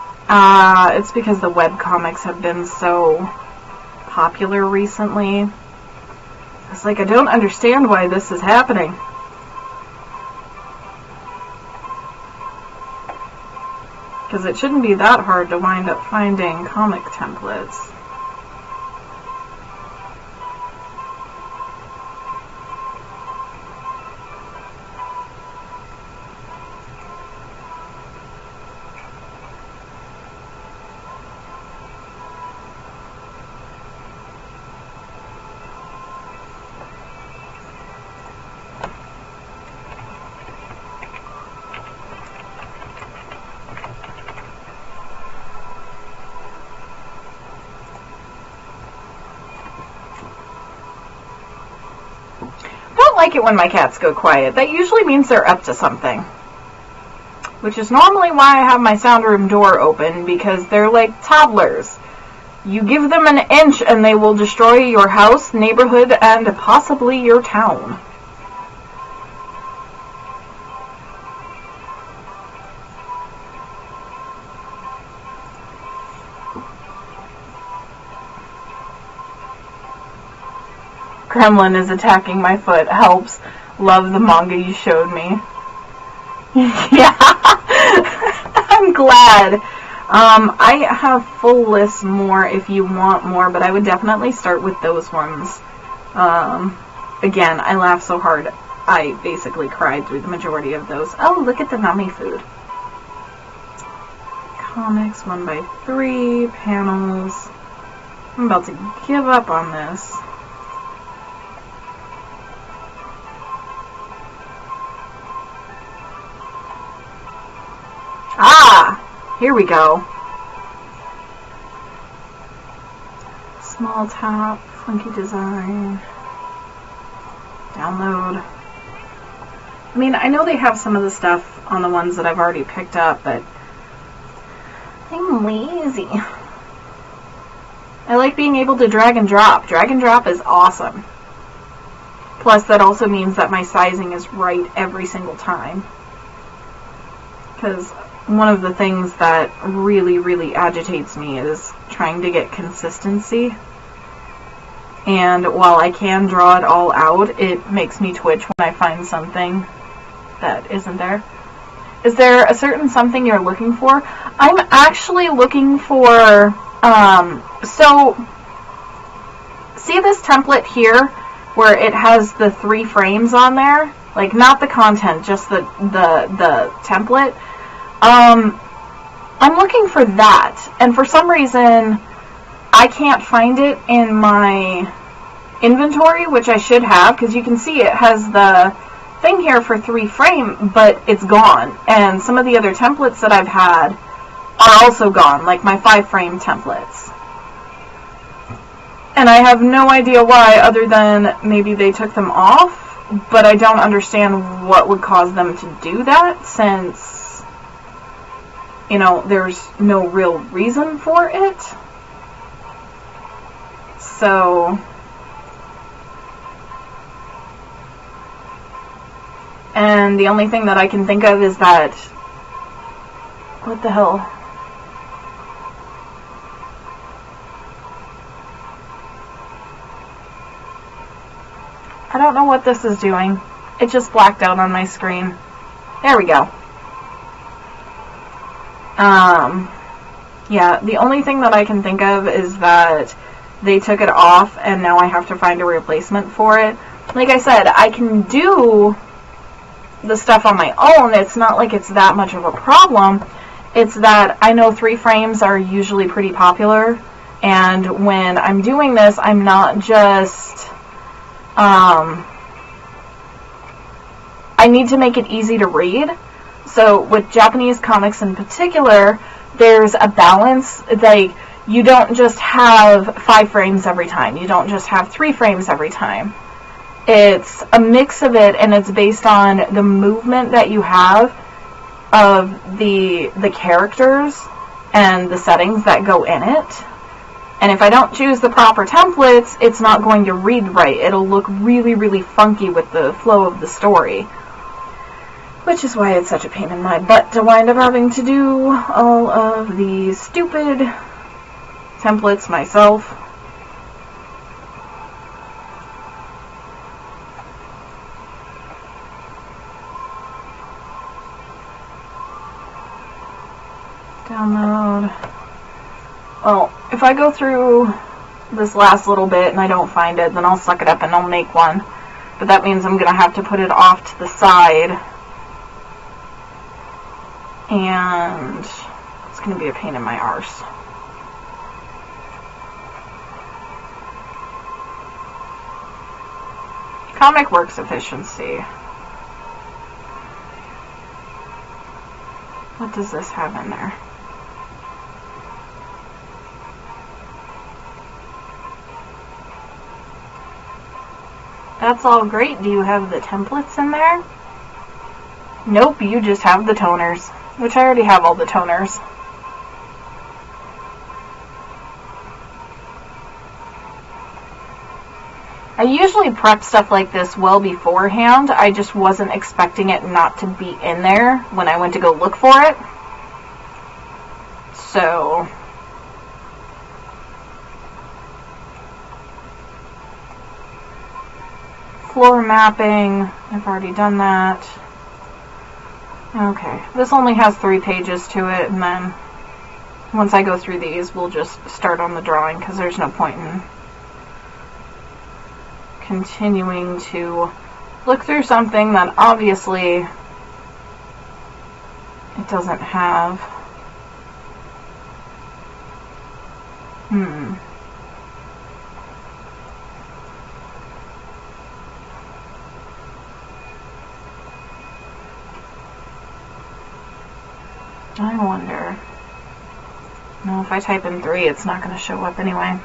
it's because the webcomics have been so popular recently. It's like, I don't understand why this is happening. Because it shouldn't be that hard to wind up finding comic templates. like it when my cats go quiet. That usually means they're up to something. Which is normally why I have my sound room door open, because they're like toddlers. You give them an inch and they will destroy your house, neighborhood, and possibly your town. Gremlin is attacking my foot. Helps. Love the manga you showed me. Yeah. I'm glad. I have full lists more if you want more, but I would definitely start with those ones. Again, I laughed so hard, I basically cried through the majority of those. Oh, look at the Nami food. Comics 1x3, panels. I'm about to give up on this. Ah! Here we go. Small top, funky design. Download. I mean, I know they have some of the stuff on the ones that I've already picked up, but I'm lazy. I like being able to drag and drop. Drag and drop is awesome. Plus, that also means that my sizing is right every single time. Because one of the things that really, really agitates me is trying to get consistency. And while I can draw it all out, it makes me twitch when I find something that isn't there. Is there a certain something you're looking for? I'm actually looking for, so, see this template here, where it has the 3 frames on there? Like, not the content, just the template. I'm looking for that, and for some reason, I can't find it in my inventory, which I should have, because you can see it has the thing here for 3 frame, but it's gone, and some of the other templates that I've had are also gone, like my 5 frame templates. And I have no idea why, other than maybe they took them off, but I don't understand what would cause them to do that, since, you know, there's no real reason for it. So, and the only thing that I can think of is that, what the hell? I don't know what this is doing. It just blacked out on my screen. There we go. Yeah, the only thing that I can think of is that they took it off and now I have to find a replacement for it. Like I said, I can do the stuff on my own. It's not like it's that much of a problem. It's that I know 3 frames are usually pretty popular, and when I'm doing this, I'm not just I need to make it easy to read. So with Japanese comics in particular, there's a balance. Like, you don't just have 5 frames every time. You don't just have 3 frames every time. It's a mix of it, and it's based on the movement that you have of the characters and the settings that go in it. And if I don't choose the proper templates, it's not going to read right. It'll look really, really funky with the flow of the story. Which is why it's such a pain in my butt to wind up having to do all of these stupid templates myself. Download. Well, if I go through this last little bit and I don't find it, then I'll suck it up and I'll make one. But that means I'm going to have to put it off to the side. And it's going to be a pain in my arse. Comic Works efficiency. What does this have in there? That's all great. Do you have the templates in there? Nope, you just have the toners. Which I already have all the toners. I usually prep stuff like this well beforehand. I just wasn't expecting it not to be in there when I went to go look for it. So... floor mapping, I've already done that. Okay, this only has 3 pages to it, and then once I go through these, we'll just start on the drawing, because there's no point in continuing to look through something that obviously it doesn't have. I wonder. No, if I type in 3, it's not going to show up anyway.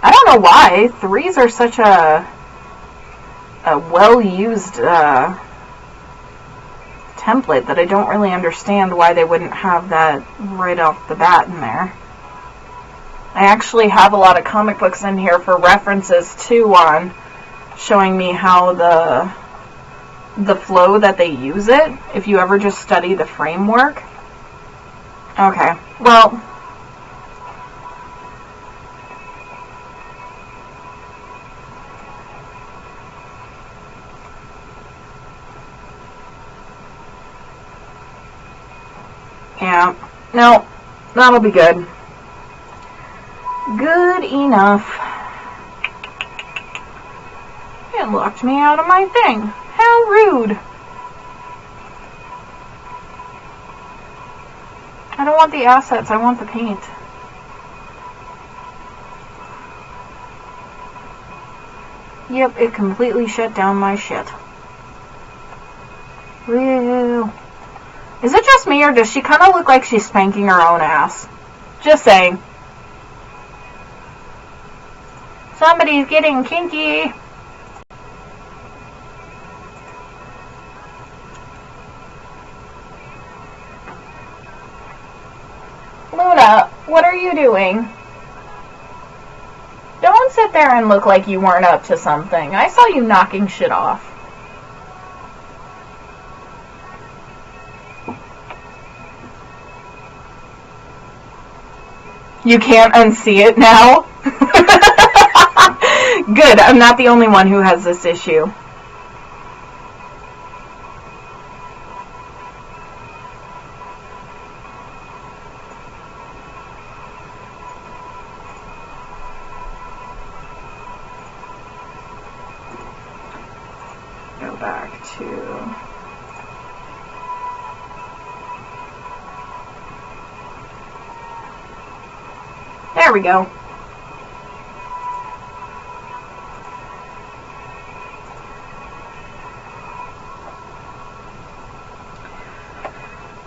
I don't know why. 3s are such a well-used template that I don't really understand why they wouldn't have that right off the bat in there. I actually have a lot of comic books in here for references too, on showing me how the flow that they use it, if you ever just study the framework. Okay, well, yeah, no, that'll be good. Good enough. It locked me out of my thing. How rude. I don't want the assets, I want the paint. Yep, it completely shut down my shit. Woo. Is it just me, or does she kind of look like she's spanking her own ass? Just saying. Somebody's getting kinky. Luna, what are you doing? Don't sit there and look like you weren't up to something. I saw you knocking shit off. You can't unsee it now? Good, I'm not the only one who has this issue. Go back to... There we go.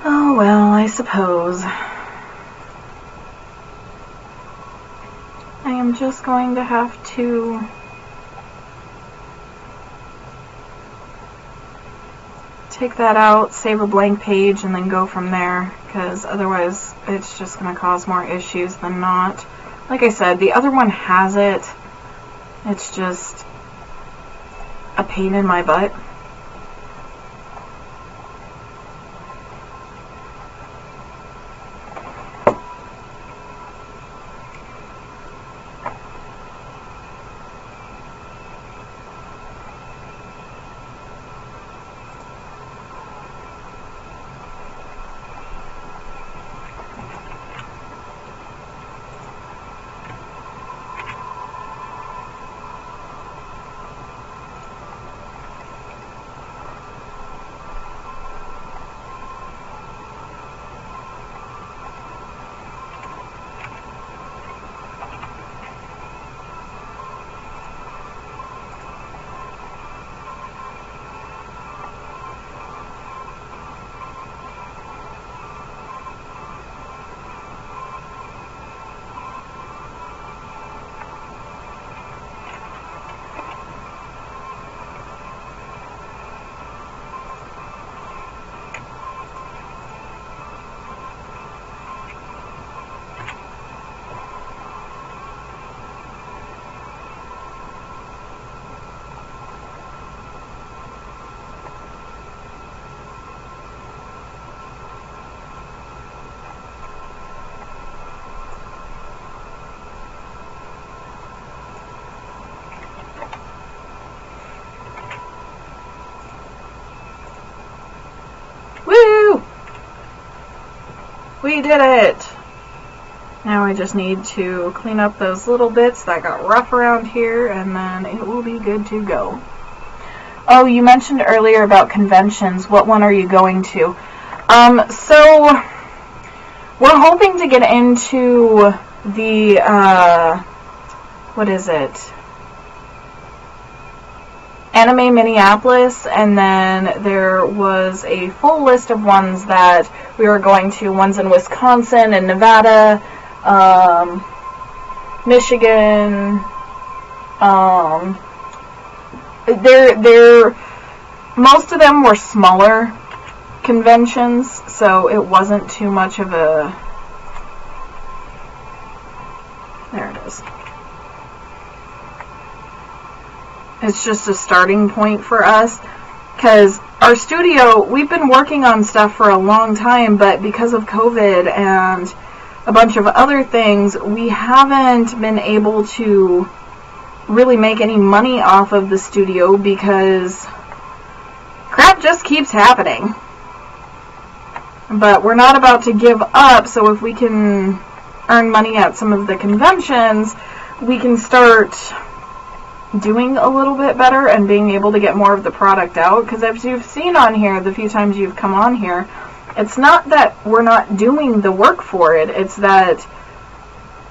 Oh well, I suppose. I am just going to have to take that out, save a blank page, and then go from there, because otherwise it's just going to cause more issues than not. Like I said, the other one has it. It's just a pain in my butt. We did it! Now I just need to clean up those little bits that got rough around here, and then it will be good to go. Oh, you mentioned earlier about conventions. What one are you going to? So we're hoping to get into the, what is it? Anime Minneapolis, and then there was a full list of ones that we were going to. Ones in Wisconsin and Nevada, Michigan. They're most of them were smaller conventions, so it wasn't too much of a. There it is. It's just a starting point for us, because our studio, we've been working on stuff for a long time, but because of COVID and a bunch of other things, we haven't been able to really make any money off of the studio because crap just keeps happening. But we're not about to give up, so if we can earn money at some of the conventions, we can start doing a little bit better and being able to get more of the product out. Because as you've seen on here, the few times you've come on here, it's not that we're not doing the work for it, it's that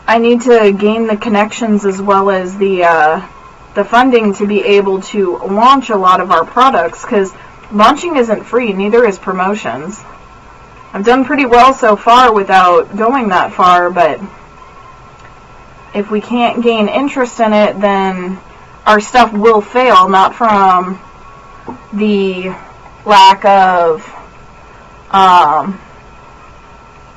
I need to gain the connections as well as the funding to be able to launch a lot of our products, because launching isn't free, neither is promotions. I've done pretty well so far without going that far, but if we can't gain interest in it, then our stuff will fail, not from the lack of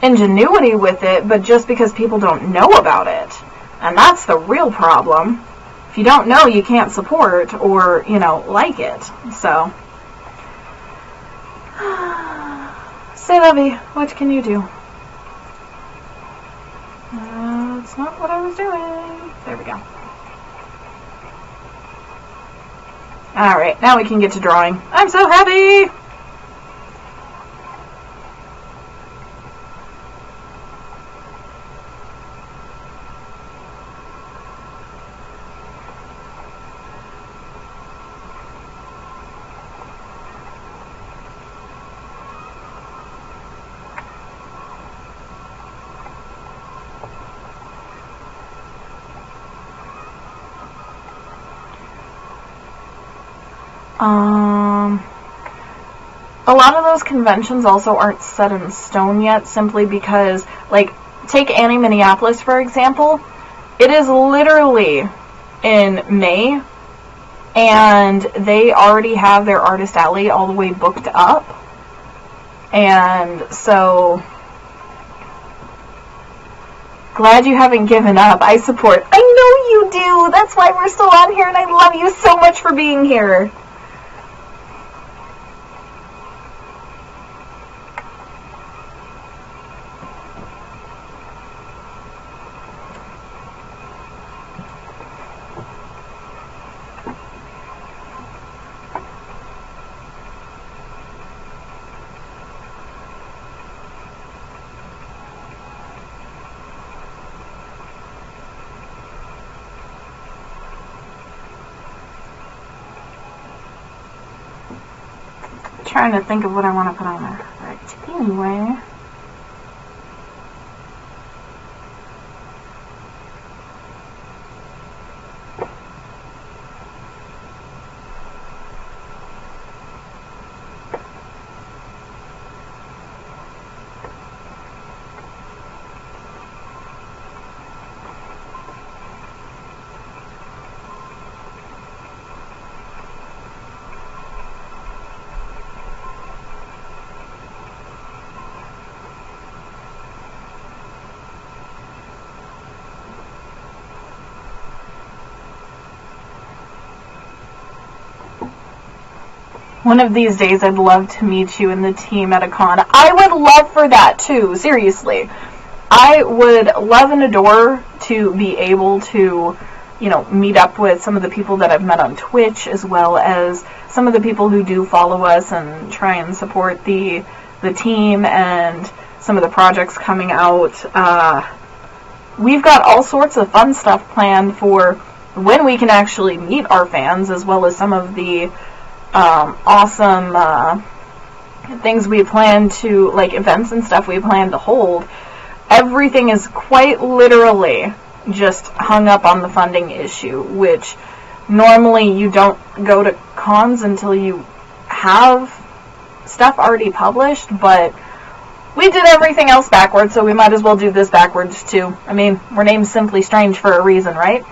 ingenuity with it, but just because people don't know about it. And that's the real problem. If you don't know, you can't support or, like it. So, say, Lovey, what can you do? That's not what I was doing. There we go. Alright, now we can get to drawing. I'm so happy! A lot of those conventions also aren't set in stone yet, simply because, take Anime Minneapolis, for example. It is literally in May, and they already have their Artist Alley all the way booked up. And so, glad you haven't given up. I support. I know you do! That's why we're still on here, and I love you so much for being here. Trying to think of what I want to put on there. Right. Anyway. One of these days, I'd love to meet you and the team at a con. I would love for that, too. Seriously. I would love and adore to be able to, meet up with some of the people that I've met on Twitch, as well as some of the people who do follow us and try and support the team, and some of the projects coming out. We've got all sorts of fun stuff planned for when we can actually meet our fans, as well as some of the awesome things we plan to, like events and stuff we plan to hold. Everything is quite literally just hung up on the funding issue, which normally you don't go to cons until you have stuff already published, but we did everything else backwards, so we might as well do this backwards too. I mean, we're named Simply Strange for a reason, right?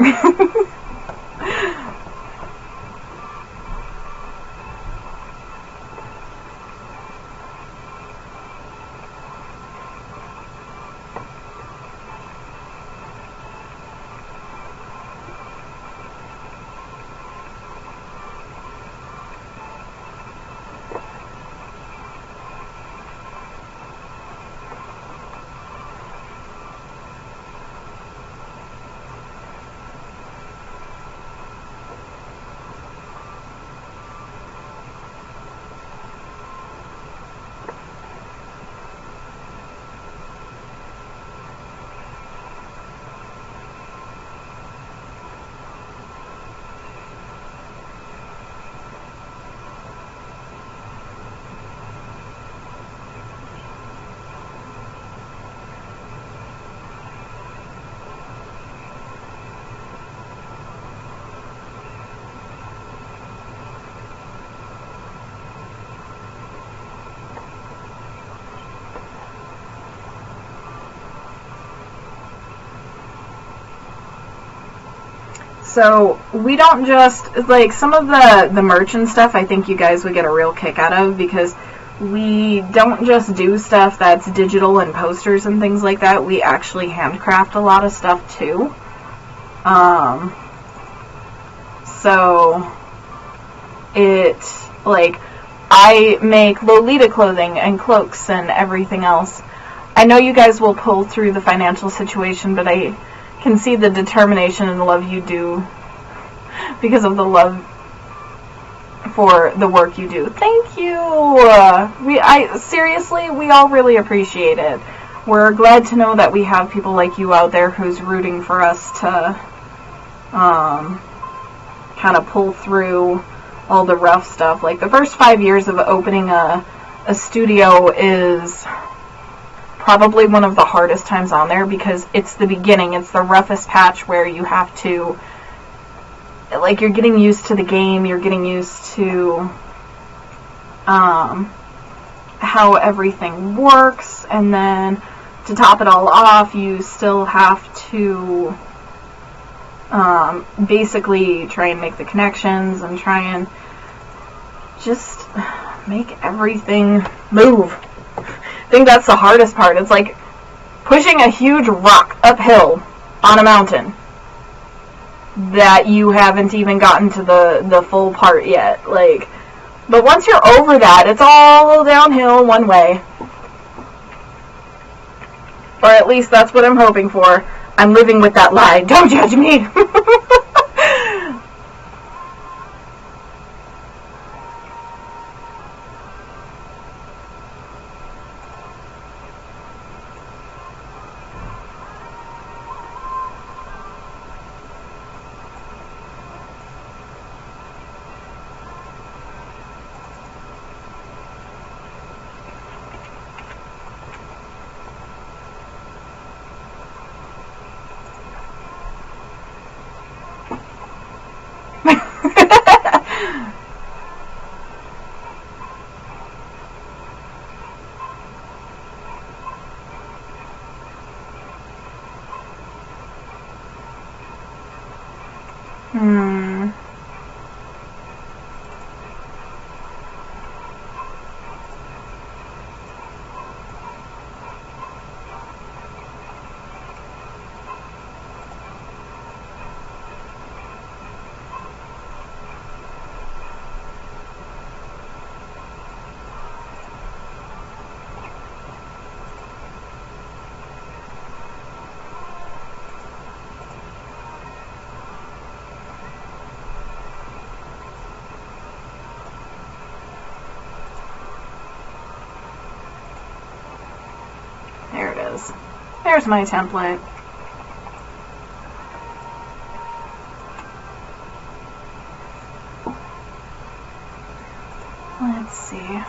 So we don't just, like, some of the merch and stuff I think you guys would get a real kick out of, because we don't just do stuff that's digital and posters and things like that. We actually handcraft a lot of stuff too. So like, I make Lolita clothing and cloaks and everything else. I know you guys will pull through the financial situation, but I can see the determination and the love you do because of the love for the work you do. Thank you. Seriously, we all really appreciate it. We're glad to know that we have people like you out there who's rooting for us to kind of pull through all the rough stuff. Like, the first 5 years of opening a studio is probably one of the hardest times on there, because it's the beginning. It's the roughest patch where you have to, like, you're getting used to the game, you're getting used to how everything works, and then to top it all off, you still have to basically try and make the connections and try and just make everything move. I think that's the hardest part. It's like pushing a huge rock uphill on a mountain that you haven't even gotten to the full part yet. Like, but once you're over that, it's all downhill one way. Or at least that's what I'm hoping for. I'm living with that lie. Don't judge me. There it is. There's my template. Let's see.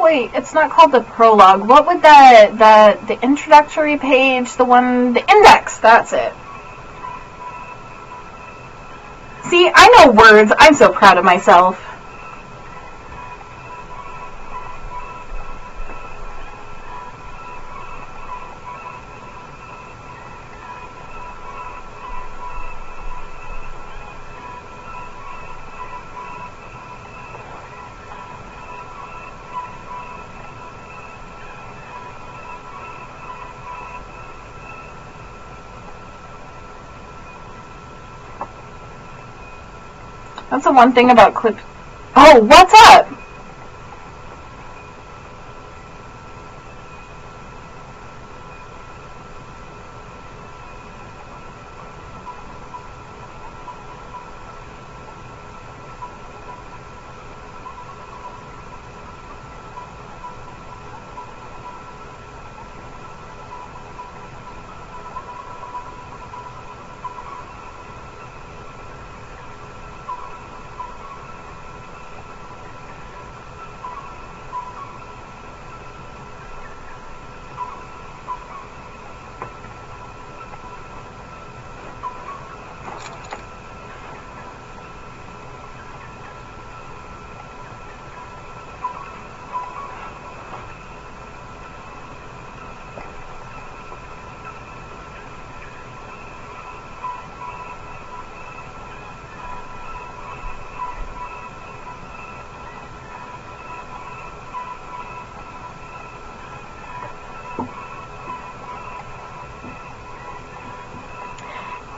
Wait, it's not called the prologue. What would the introductory page, the index, that's it. See, I know words. I'm so proud of myself. That's the one thing about clips. Oh, what's up?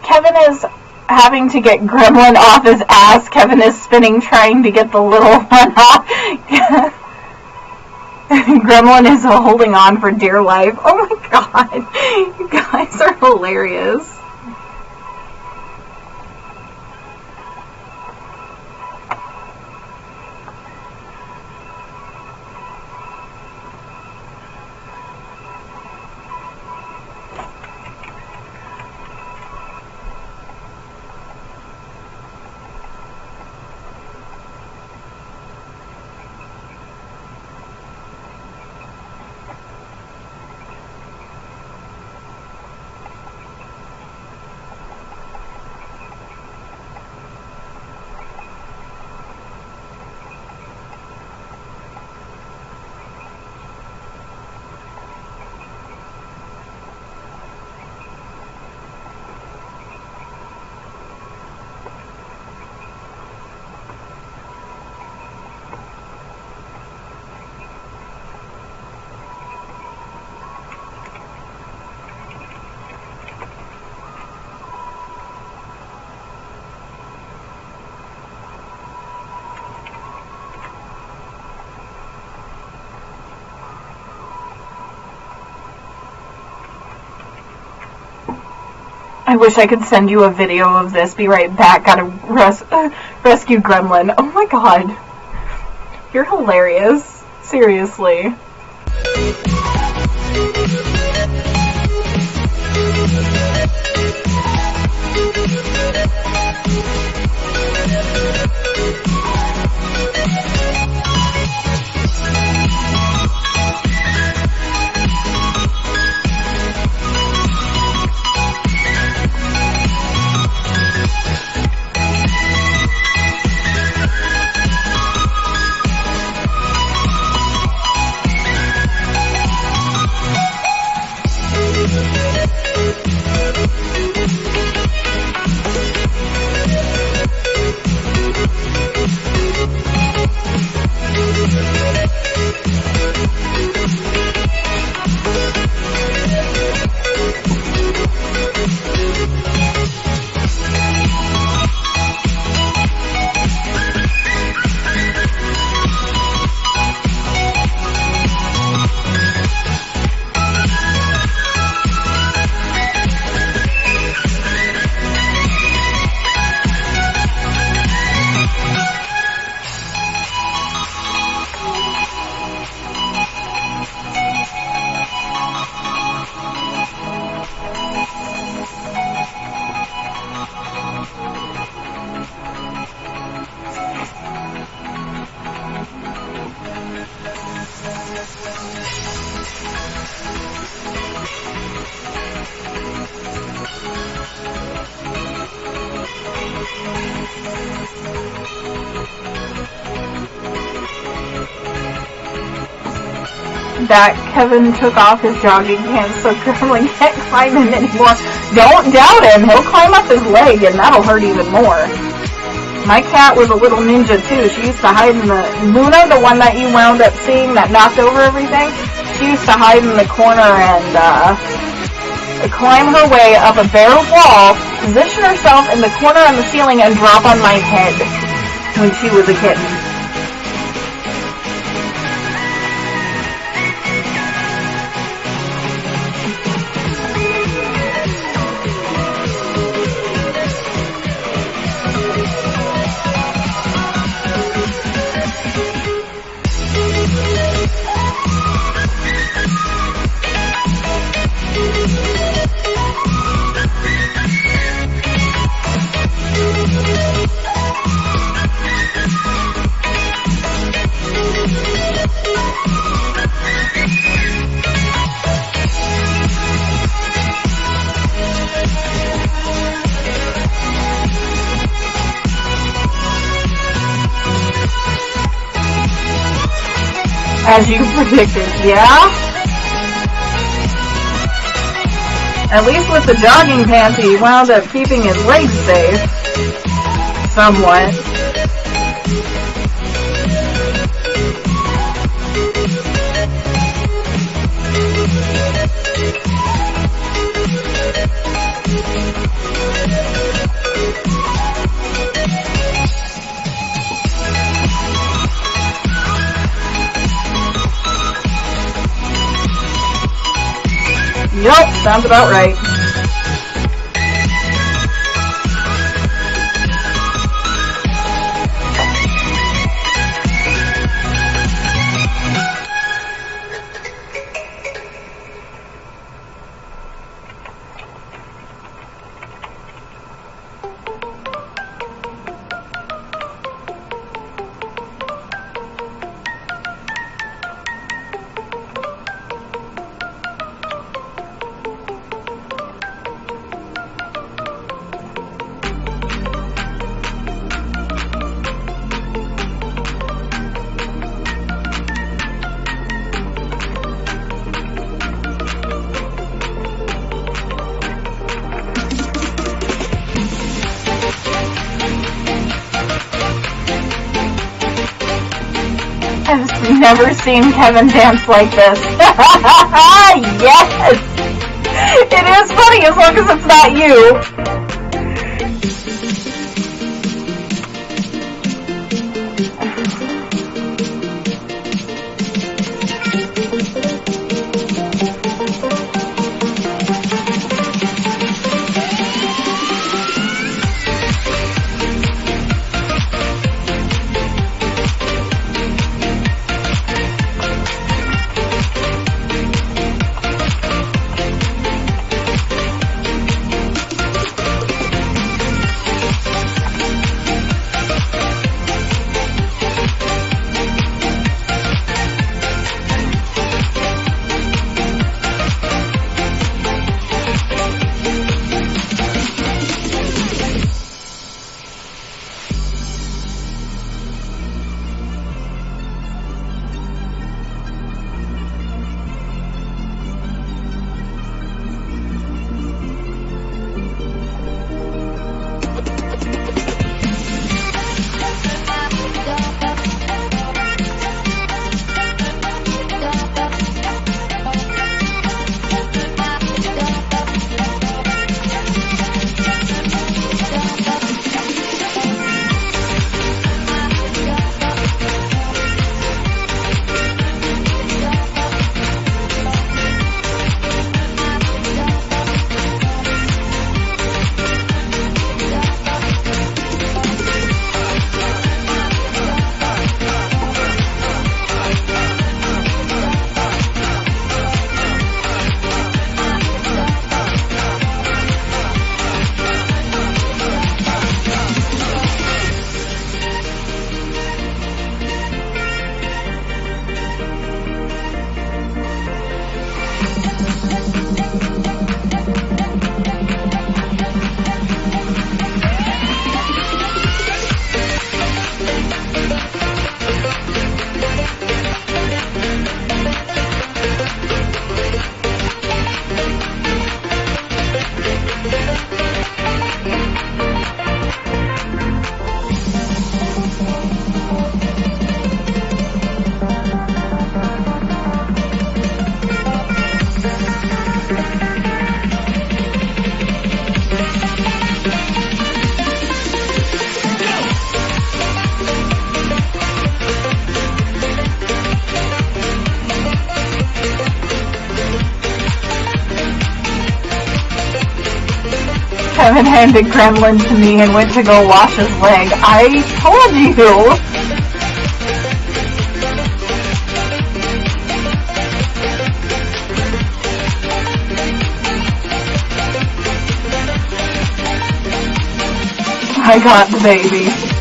Kevin is having to get Gremlin off his ass. Kevin is spinning trying to get the little one off. Gremlin is holding on for dear life. Oh my god. You guys are hilarious. I wish I could send you a video of this. Be right back. Gotta rescue Gremlin. Oh my god. You're hilarious. Seriously. That Kevin took off his jogging pants so Gremlin can't climb him anymore. Don't doubt him. He'll climb up his leg and that'll hurt even more. My cat was a little ninja too. She used to hide in the... Luna, the one that you wound up seeing that knocked over everything, she used to hide in the corner and climb her way up a bare wall, position herself in the corner on the ceiling and drop on my head when she was a kitten. As you predicted, yeah? At least with the jogging pants, he wound up keeping his legs safe. Somewhat. Yup, sounds about right. I've never seen Kevin dance like this. Yes! It is funny as long as it's not you. Kevin handed Gremlin to me and went to go wash his leg. I told you! I got the baby.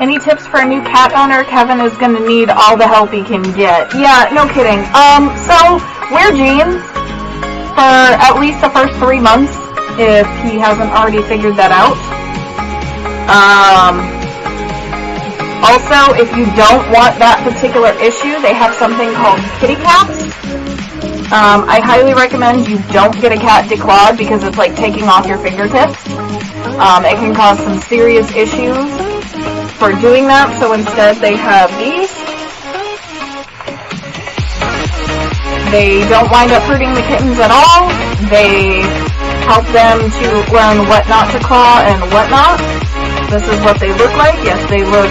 Any tips for a new cat owner? Kevin is going to need all the help he can get. Yeah, no kidding. So, wear jeans for at least the first 3 months, if he hasn't already figured that out. Also, if you don't want that particular issue, they have something called kitty cats. I highly recommend you don't get a cat declawed because it's like taking off your fingertips. It can cause some serious issues for doing that, so instead they have these. They don't wind up hurting the kittens at all. They help them to learn what not to claw and what not. This is what they look like. Yes, they look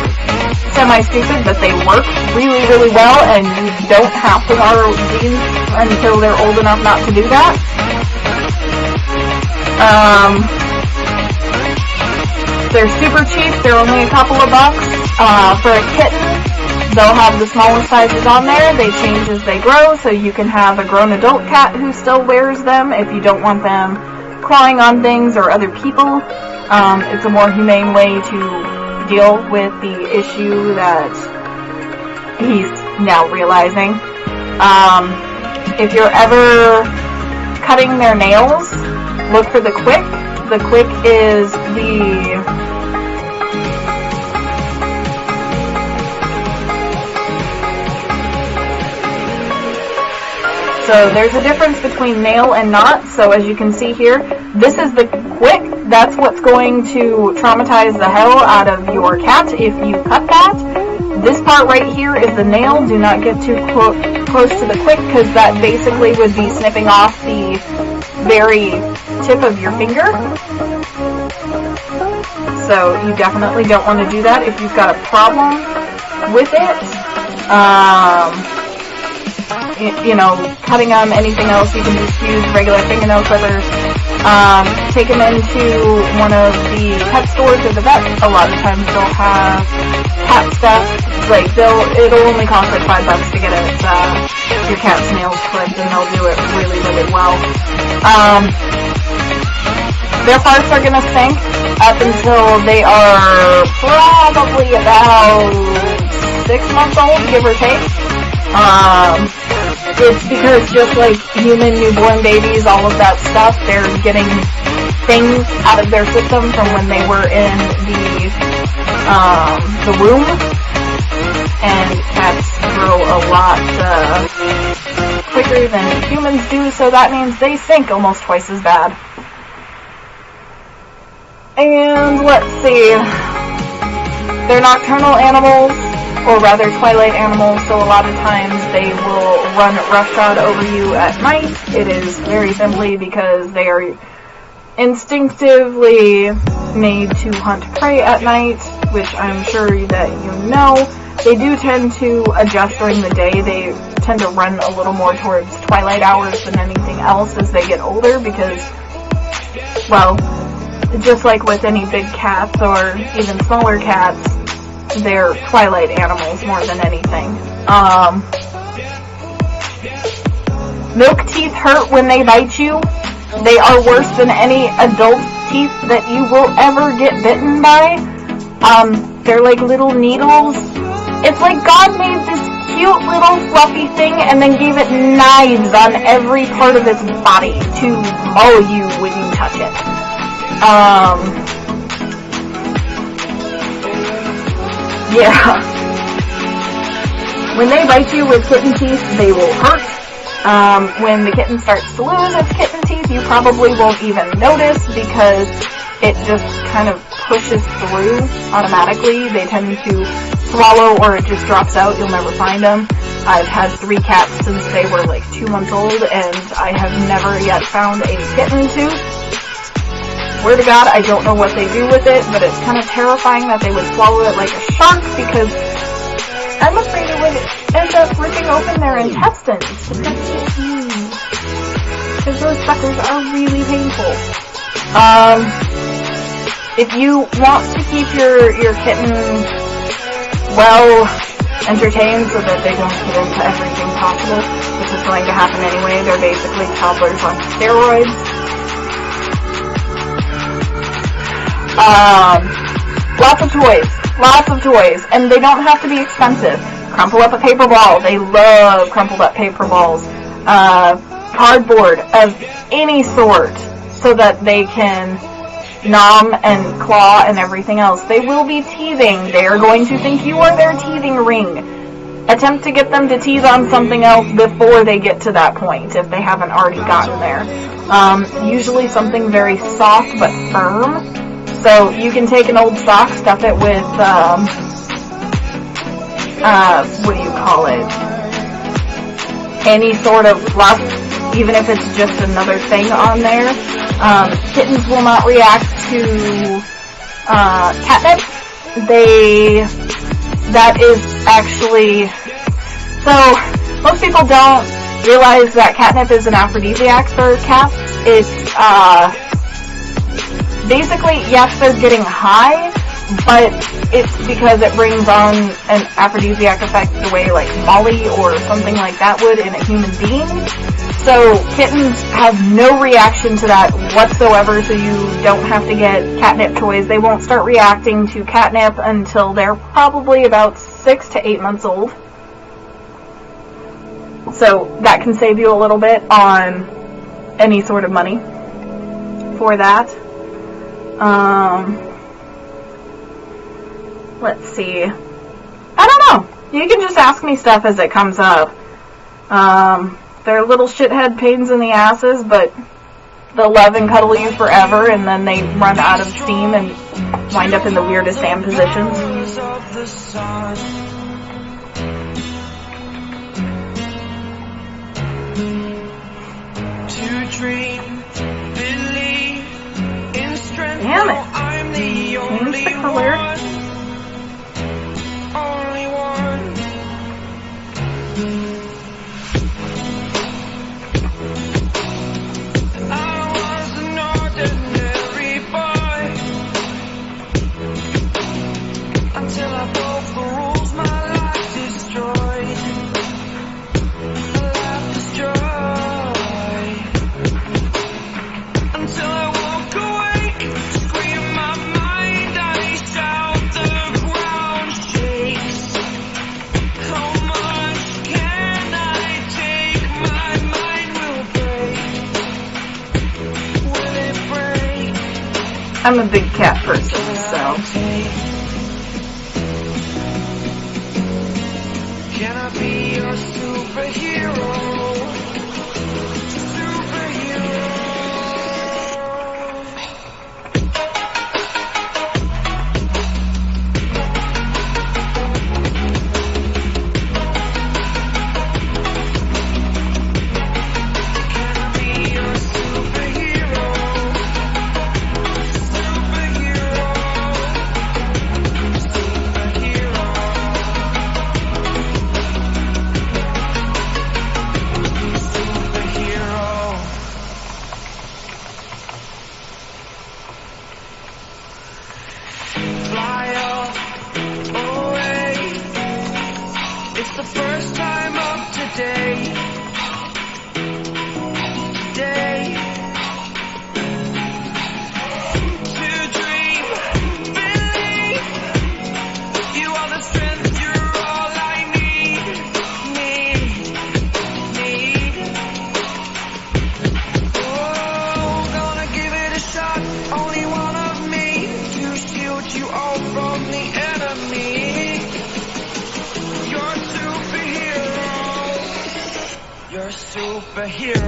semi-stupid, but they work really, really well, and you don't have to borrow jeans until they're old enough not to do that. They're super cheap. They're only a couple of bucks. For a kitten, they'll have the smallest sizes on there. They change as they grow, so you can have a grown adult cat who still wears them if you don't want them clawing on things or other people. It's a more humane way to deal with the issue that he's now realizing. If you're ever cutting their nails, look for the quick. The quick is the so there's a difference between nail and knot. So as you can see here, this is the quick. That's what's going to traumatize the hell out of your cat if you cut that. This part right here is the nail. Do not get too close to the quick, because that basically would be snipping off the very tip of your finger. So you definitely don't want to do that if you've got a problem with it. You know, cutting them, anything else, you can just use regular fingernail clippers. Take them into one of the pet stores or the vet. A lot of times they'll have cat stuff. Like, it'll only cost like $5 to get it, your cat's nails clipped, and they'll do it really, really well. Their parts are gonna stink up until they are probably about 6 months old, give or take. It's because just like human newborn babies, all of that stuff, they're getting things out of their system from when they were in the womb. And cats grow a lot quicker than humans do, so that means they stink almost twice as bad. And let's see, they're nocturnal animals, or rather twilight animals, so a lot of times they will run roughshod over you at night. It is very simply because they are instinctively made to hunt prey at night, which I'm sure that you know. They do tend to adjust during the day. They tend to run a little more towards twilight hours than anything else as they get older because, well, just like with any big cats or even smaller cats, they're twilight animals more than anything. Milk teeth hurt when they bite you. They are worse than any adult teeth that you will ever get bitten by. They're like little needles. It's like God made this cute little fluffy thing and then gave it knives on every part of its body to maul you when you touch it. Yeah. When they bite you with kitten teeth, they will hurt. When the kitten starts to lose its kitten teeth, you probably won't even notice because it just kind of pushes through automatically. They tend to swallow or it just drops out. You'll never find them. I've had 3 cats since they were like 2 months old and I have never yet found a kitten tooth. Swear to God, I don't know what they do with it, but it's kind of terrifying that they would swallow it like a shark because I'm afraid it would end up ripping open their intestines. Because those suckers are really painful. If you want to keep your kitten well entertained so that they don't get into everything possible, which is going to happen anyway, they're basically toddlers on steroids. Lots of toys, and they don't have to be expensive. Crumple up a paper ball, they love crumpled up paper balls. Cardboard of any sort, so that they can nom and claw and everything else. They will be teething. They are going to think you are their teething ring. Attempt to get them to teeth on something else before they get to that point, if they haven't already gotten there. Usually something very soft but firm. So you can take an old sock, stuff it with, what do you call it? Any sort of fluff, even if it's just another thing on there. Kittens will not react to catnip. That is actually, so most people don't realize that catnip is an aphrodisiac for cats. It's basically, yes, they're getting high, but it's because it brings on an aphrodisiac effect the way like Molly or something like that would in a human being. So kittens have no reaction to that whatsoever, so you don't have to get catnip toys. They won't start reacting to catnip until they're probably about 6 to 8 months old. So that can save you a little bit on any sort of money for that. Let's see. I don't know. You can just ask me stuff as it comes up. They're little shithead pains in the asses, but they'll love and cuddle you forever, and then they run out of steam and wind up in the weirdest damn positions. Damn it. Change the color. I'm a big cat person, so. Can I be your superhero? a superhero.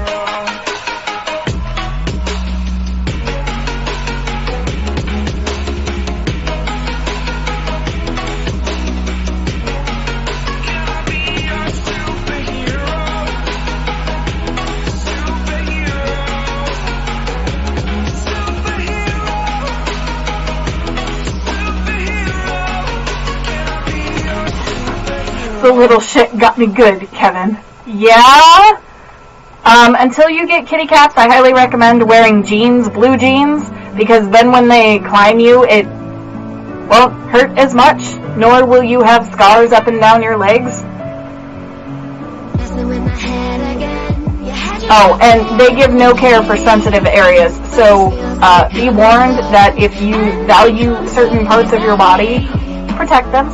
The little shit got me good, Kevin. Yeah? Until you get kitty cats, I highly recommend wearing jeans, blue jeans, because then when they climb you, it won't hurt as much, nor will you have scars up and down your legs. Oh, and they give no care for sensitive areas, so be warned that if you value certain parts of your body, protect them.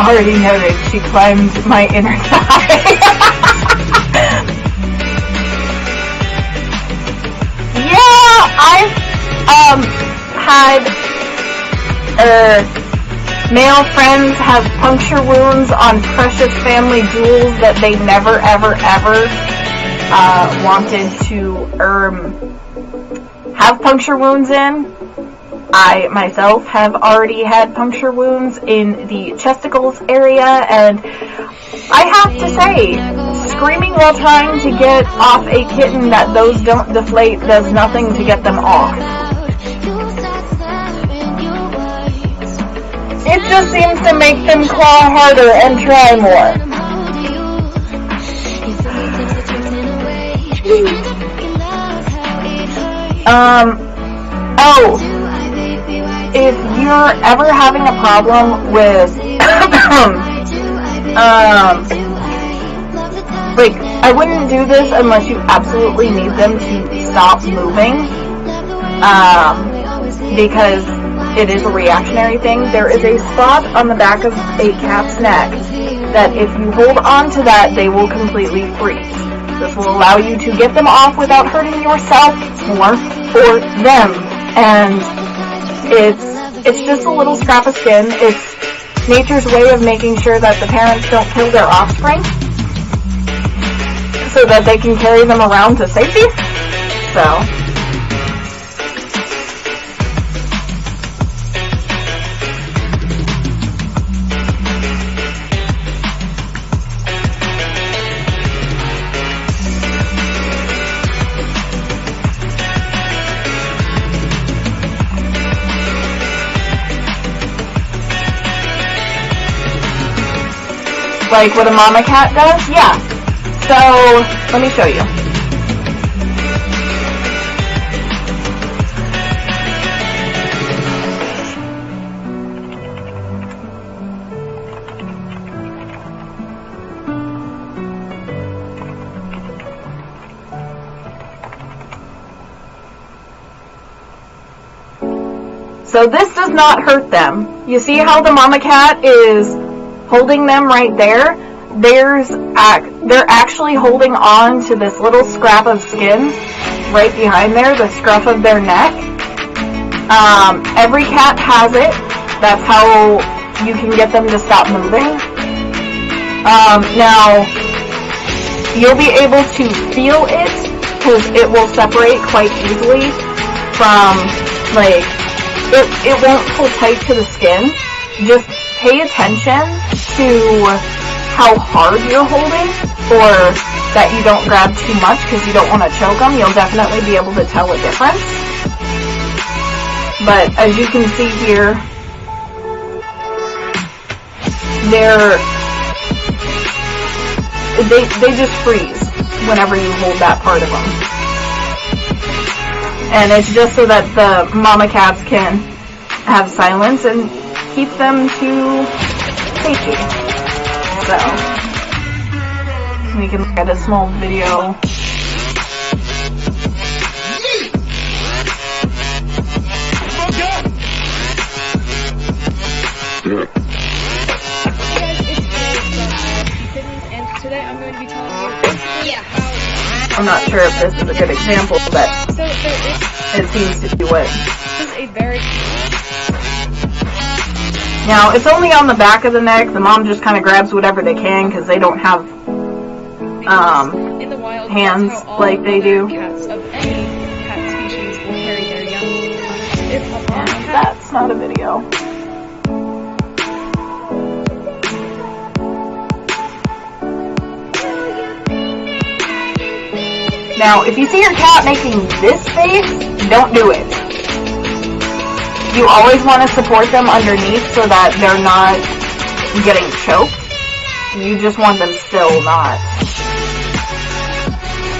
Already noted, she climbed my inner thigh. Yeah, I've had male friends have puncture wounds on precious family jewels that they never, ever, ever wanted to have puncture wounds in. I myself have already had puncture wounds in the chesticles area, and I have to say, screaming while trying to get off a kitten that those don't deflate does nothing to get them off. It just seems to make them claw harder and try more. If you're ever having a problem with, like, I wouldn't do this unless you absolutely need them to stop moving, because it is a reactionary thing. There is a spot on the back of a cat's neck that if you hold on to that, they will completely freeze. This will allow you to get them off without hurting yourself more or them, and it's just a little scrap of skin. It's nature's way of making sure that the parents don't kill their offspring so that they can carry them around to safety. So, like what a mama cat does? Yeah. So, let me show you. So this does not hurt them. You see how the mama cat is holding them right there? They're actually holding on to this little scrap of skin right behind there, the scruff of their neck. Every cat has it. That's how you can get them to stop moving. Now, you'll be able to feel it because it will separate quite easily from, like, it won't pull tight to the skin. Just pay attention to how hard you're holding, or that you don't grab too much because you don't want to choke them. You'll definitely be able to tell a difference. But as you can see here, they just freeze whenever you hold that part of them. And it's just so that the mama cats can have silence and keep them to safety. So, we can look at a small video. Today I'm going to be telling you how... I'm not sure if this is a good example, but So it seems to be what... This is a very... Now, it's only on the back of the neck. The mom just kind of grabs whatever they can because they don't have in the wild, hands that's how all like they do. Cats of any cat species will carry their young. If a mom cat... That's not a video. Now, if you see your cat making this face, don't do it. You always want to support them underneath so that they're not getting choked. You just want them still not.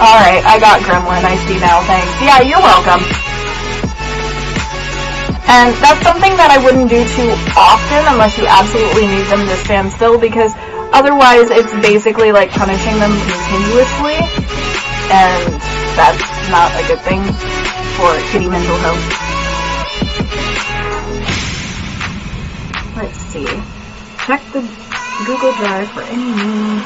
Alright, I got Gremlin, I see now, thanks. Yeah, you're welcome. And that's something that I wouldn't do too often unless you absolutely need them to stand still, because otherwise it's basically like punishing them continuously. And that's not a good thing for kitty mental health. Let's see. Check the Google Drive for any new...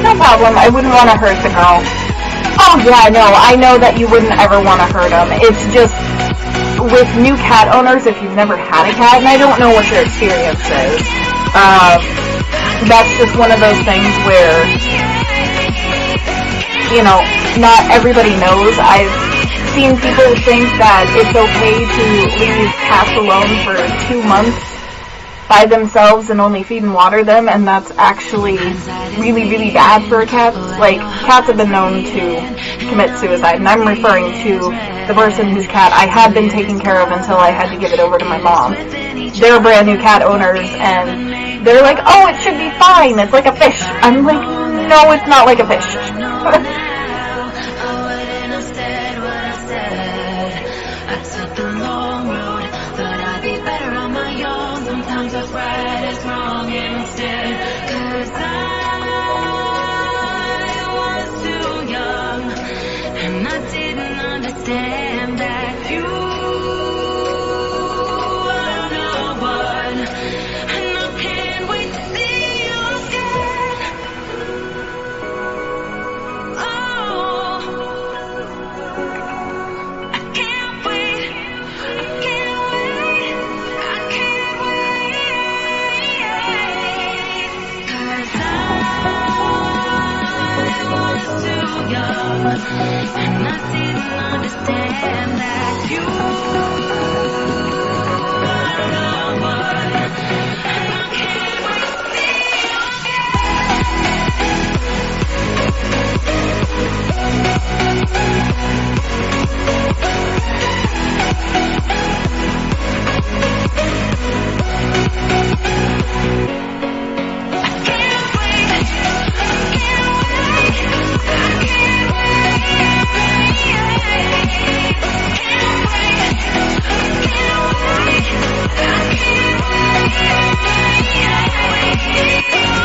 No problem, I wouldn't want to hurt the girl. Oh yeah, no, I know that you wouldn't ever want to hurt them. It's just, with new cat owners, if you've never had a cat, and I don't know what your experience is, that's just one of those things where, you know, not everybody knows. I've seen people think that it's okay to leave cats alone for 2 months by themselves and only feed and water them, and that's actually really, really bad for a cat. Like, cats have been known to commit suicide, and I'm referring to the person whose cat I had been taking care of until I had to give it over to my mom. They're brand new cat owners, and they're like, oh, it should be fine, it's like a fish. I'm like, no, it's not like a fish. Oh and I didn't understand that you were the one. I can't wait to see you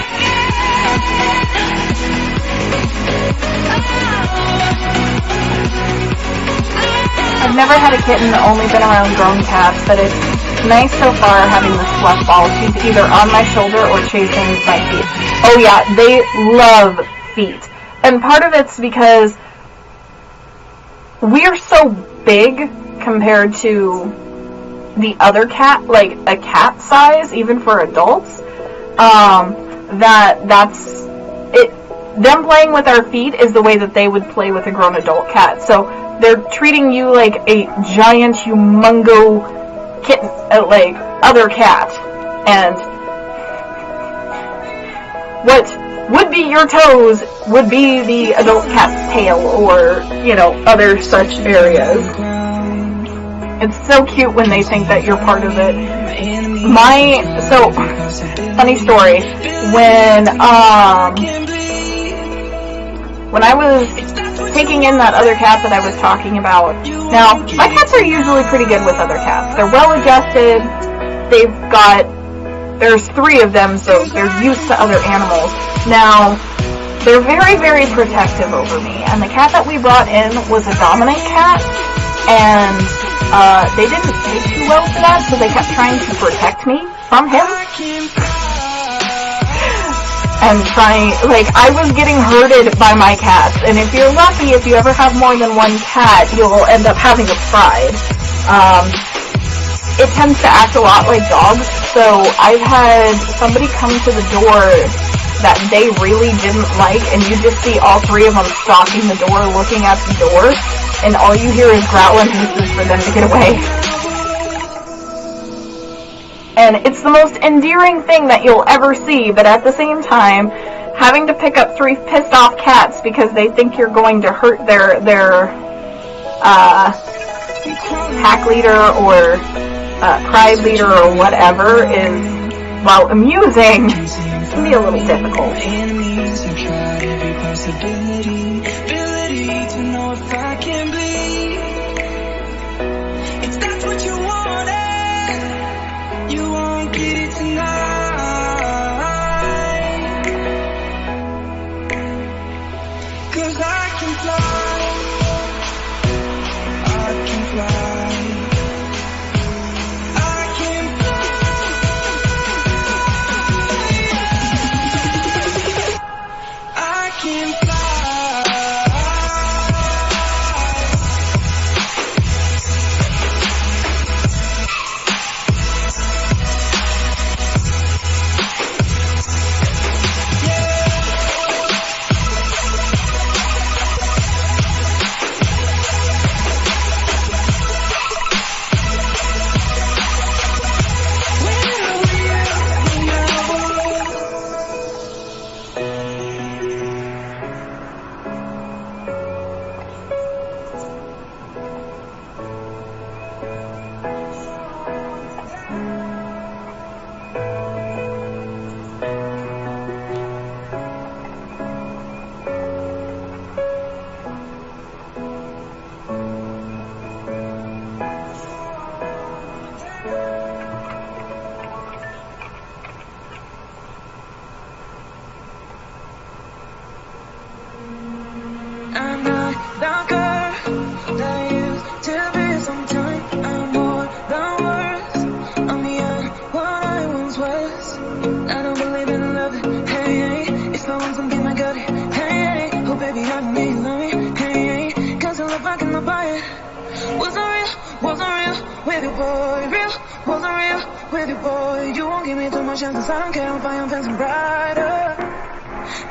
I've never had a kitten, only been around grown cats, but it's nice so far having this fluff ball. She's either on my shoulder or chasing my feet. Oh yeah, they love feet. And part of it's because we're so big compared to the other cat, like a cat size, even for adults, that's it. Them playing with our feet is the way that they would play with a grown adult cat. So they're treating you like a giant, humongo kitten, like other cat. And what would be your toes would be the adult cat's tail, or, you know, other such areas. It's so cute when they think that you're part of it. Funny story, when I was taking in that other cat that I was talking about, now, my cats are usually pretty good with other cats. They're well adjusted, there's 3 of them, so they're used to other animals. Now, they're very, very protective over me, and the cat that we brought in was a dominant cat, and they didn't take too well to that, so they kept trying to protect me from him. And I was getting herded by my cats, and if you're lucky, if you ever have more than one cat, you'll end up having a pride. It tends to act a lot like dogs, so I've had somebody come to the door that they really didn't like, and you just see all 3 of them stalking the door, looking at the door, and all you hear is growling hisses for them to get away. And it's the most endearing thing that you'll ever see, but at the same time, having to pick up 3 pissed off cats because they think you're going to hurt their pack leader or pride leader or whatever is, while amusing, can be a little difficult.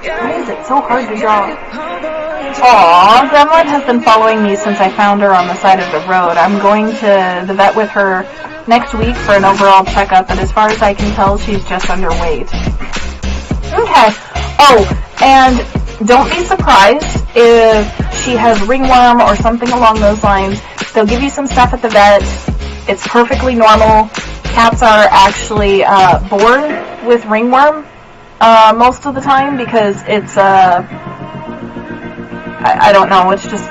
Why is it so hard to draw? Aww, Gremlin has been following me since I found her on the side of the road. I'm going to the vet with her next week for an overall checkup, but as far as I can tell, she's just underweight. Okay. Oh, and don't be surprised if she has ringworm or something along those lines. They'll give you some stuff at the vet. It's perfectly normal. Cats are actually born with ringworm most of the time because it's I don't know, it's just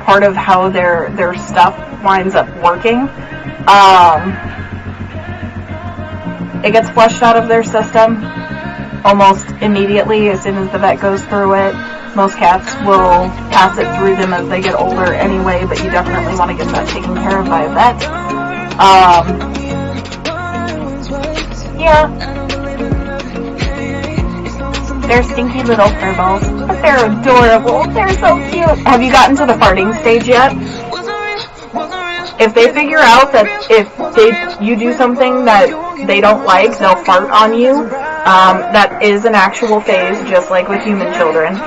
part of how their stuff winds up working. It gets flushed out of their system almost immediately as soon as the vet goes through it. Most cats will pass it through them as they get older anyway, but you definitely want to get that taken care of by a vet. Yeah. They're stinky little furballs, but they're adorable. They're so cute. Have you gotten to the farting stage yet? If they figure out that if you do something that they don't like, they'll fart on you. That is an actual phase, just like with human children.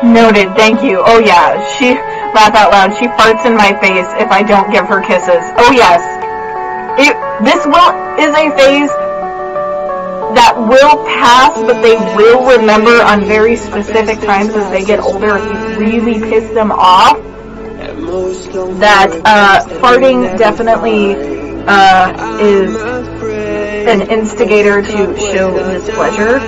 Noted, thank you. Oh yeah, she, laugh out loud, she farts in my face if I don't give her kisses. Oh yes. This is a phase that will pass, but they will remember on very specific times as they get older if you really piss them off. That farting definitely is an instigator to show displeasure.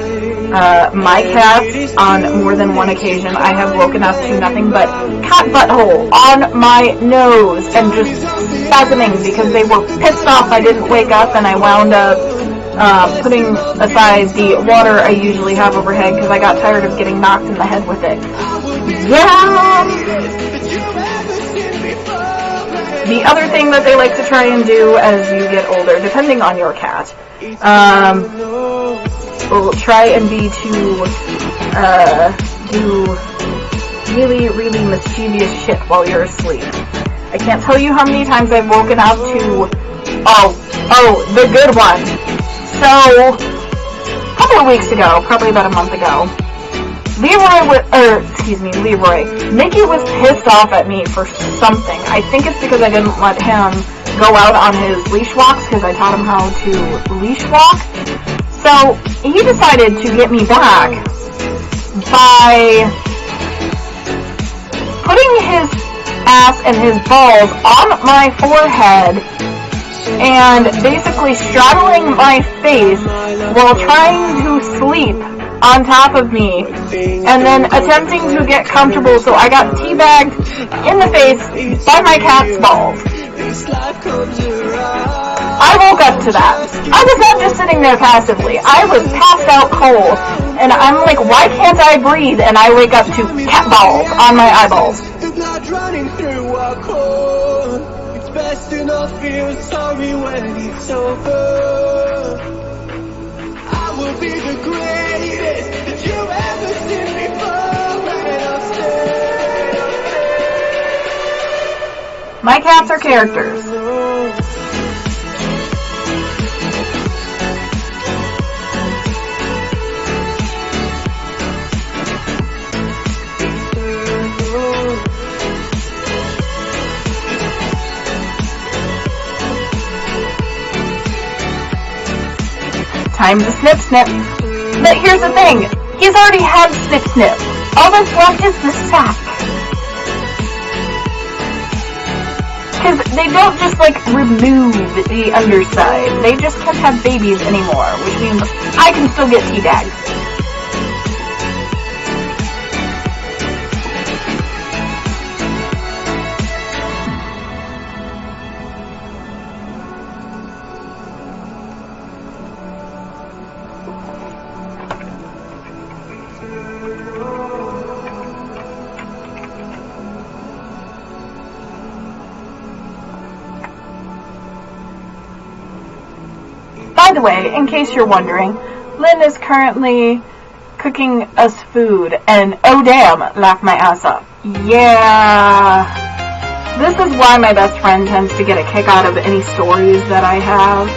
My cats, on more than one occasion, I have woken up to nothing but cat butthole on my nose and just spasming because they were pissed off I didn't wake up, and I wound up putting aside the water I usually have overhead because I got tired of getting knocked in the head with it. Yeah! The other thing that they like to try and do as you get older, depending on your cat, will try and be to do really, really mischievous shit while you're asleep. I can't tell you how many times I've woken up to, the good one. So, a couple of weeks ago, probably about a month ago, Mickey was pissed off at me for something. I think it's because I didn't let him go out on his leash walks because I taught him how to leash walk. So, he decided to get me back by putting his ass and his balls on my forehead and basically straddling my face while trying to sleep on top of me and then attempting to get comfortable, so I got teabagged in the face by my cat's balls. I woke up to that. I was not just sitting there passively. I was passed out cold. And I'm like, why can't I breathe? And I wake up to cat balls on my eyeballs. It's best to not feel sorry when it's over. I will be the greatest that you ever seen before. And I'll stay. My cats are characters. Time to snip snip. But here's the thing, he's already had snip snip. All that's left is the sack. Because they don't just, like, remove the underside. They just can't have babies anymore, which means I can still get teabagged. By the way, in case you're wondering, Lynn is currently cooking us food, and oh damn, laughed my ass up. Yeah. This is why my best friend tends to get a kick out of any stories that I have.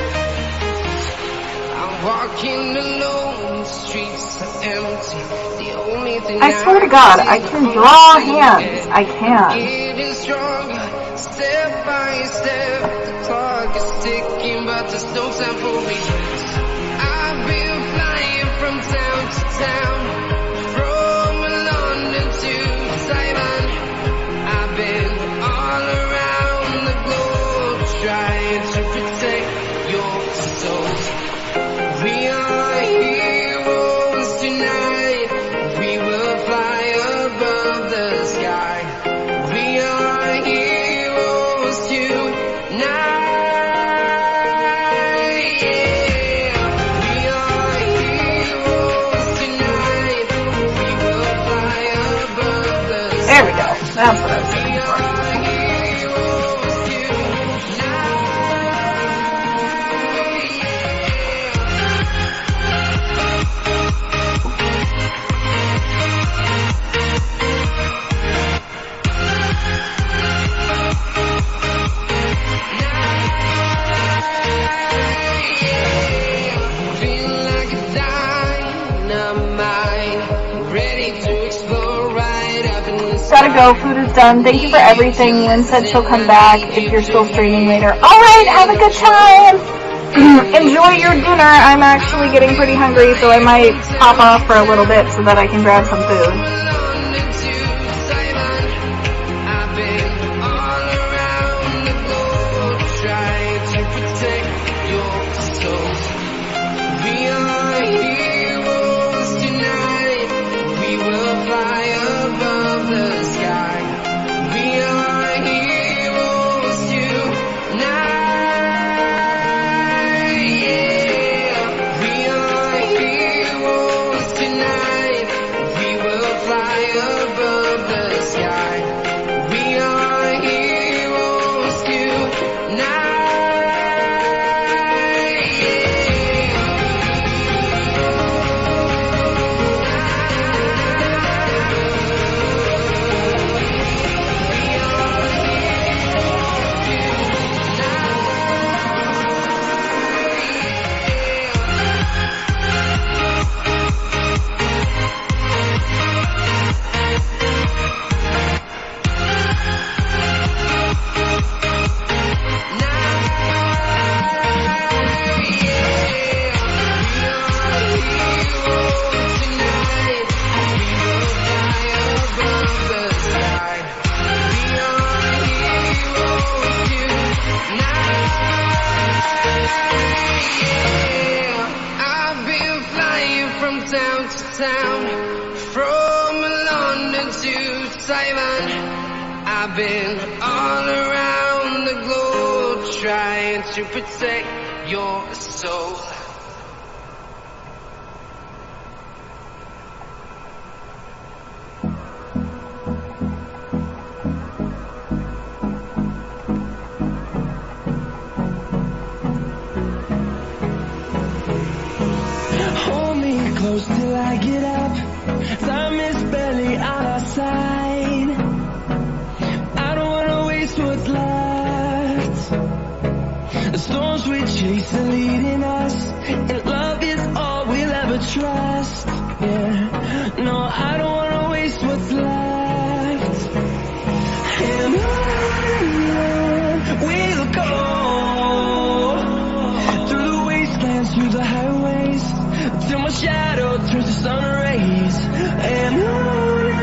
I'm walking alone, the streets are empty. The only thing I swear to God, I can draw hands. I can. getting stronger, step by step. The clock is ticking, but there's no time for me. I've been flying from town to town, from London to Taiwan. I've been all around the globe, trying to protect your soul. We are heroes tonight. We will fly above the sky. We are heroes tonight. Yeah. We are heroes tonight. We will fly above the sky. There we go. That's what I was We looking for. are heroes tonight. Feel like a dynamite, ready to explode right up in the Gotta go, food is done. Thank you for everything. Lynn said she'll come back if you're still streaming later. Alright, have a good time! Enjoy your dinner. I'm actually getting pretty hungry, so I might pop off for a little bit so that I can grab some food. London to Taiwan. I've been all around the globe, trying to protect your soul. We are heroes tonight. We will fly above the sky. We are heroes tonight. Yeah. We are heroes tonight. We will fly above the sky. We are heroes I've been flying from town to town, from London to Taiwan. I've been all around the globe, trying to protect your soul. Hold me close till I get up. Time is barely on our side. I don't wanna waste what's left. The storms we chase are leading us, and love is all we'll ever trust. Yeah, no, I don't wanna waste what's left. And on we'll go, through the wastelands, through the highways, till my shadow turns to sun rays. And on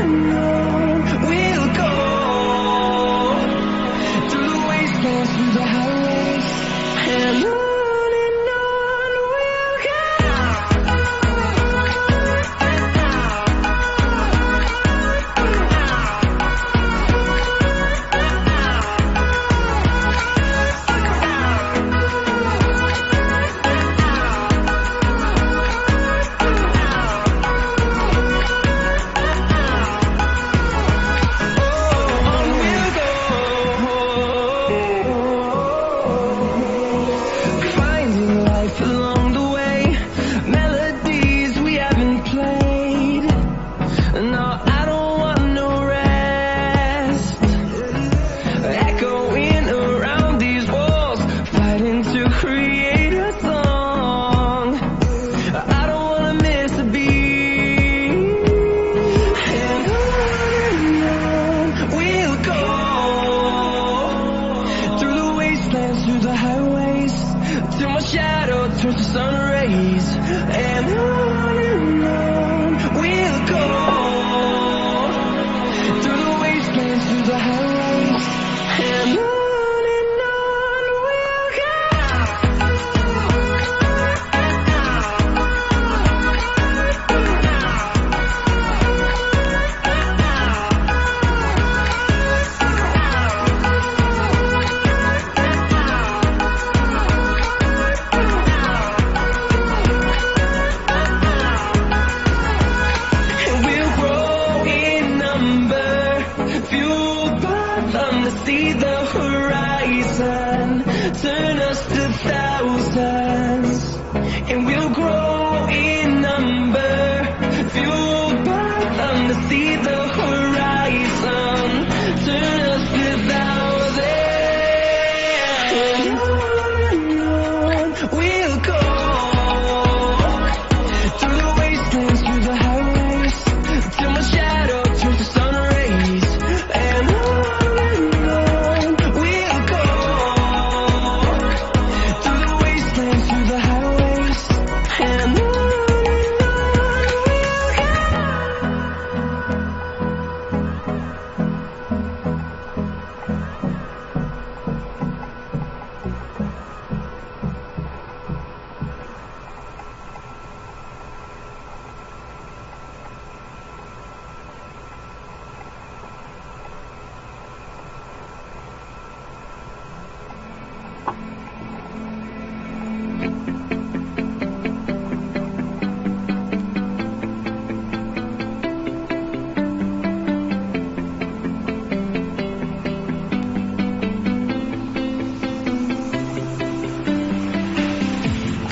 see the horizon. Turn us to thousands, and we'll grow in number. Fueled by thunder, see the horizon. Turn us to thousands, and on we'll go. Through the wastelands, through the highways, till my shadow turns to sun rays. And on we'll go. Through the wastelands, through the highways, and on we'll go.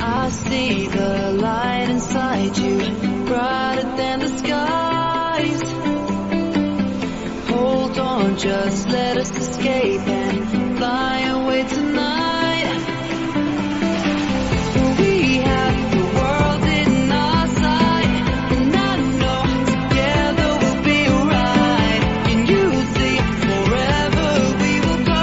I see the light inside you, brighter than the skies. Hold on, just let us escape and fly away tonight. We have the world in our sight, and I know together we'll be alright. Can you see forever we will go?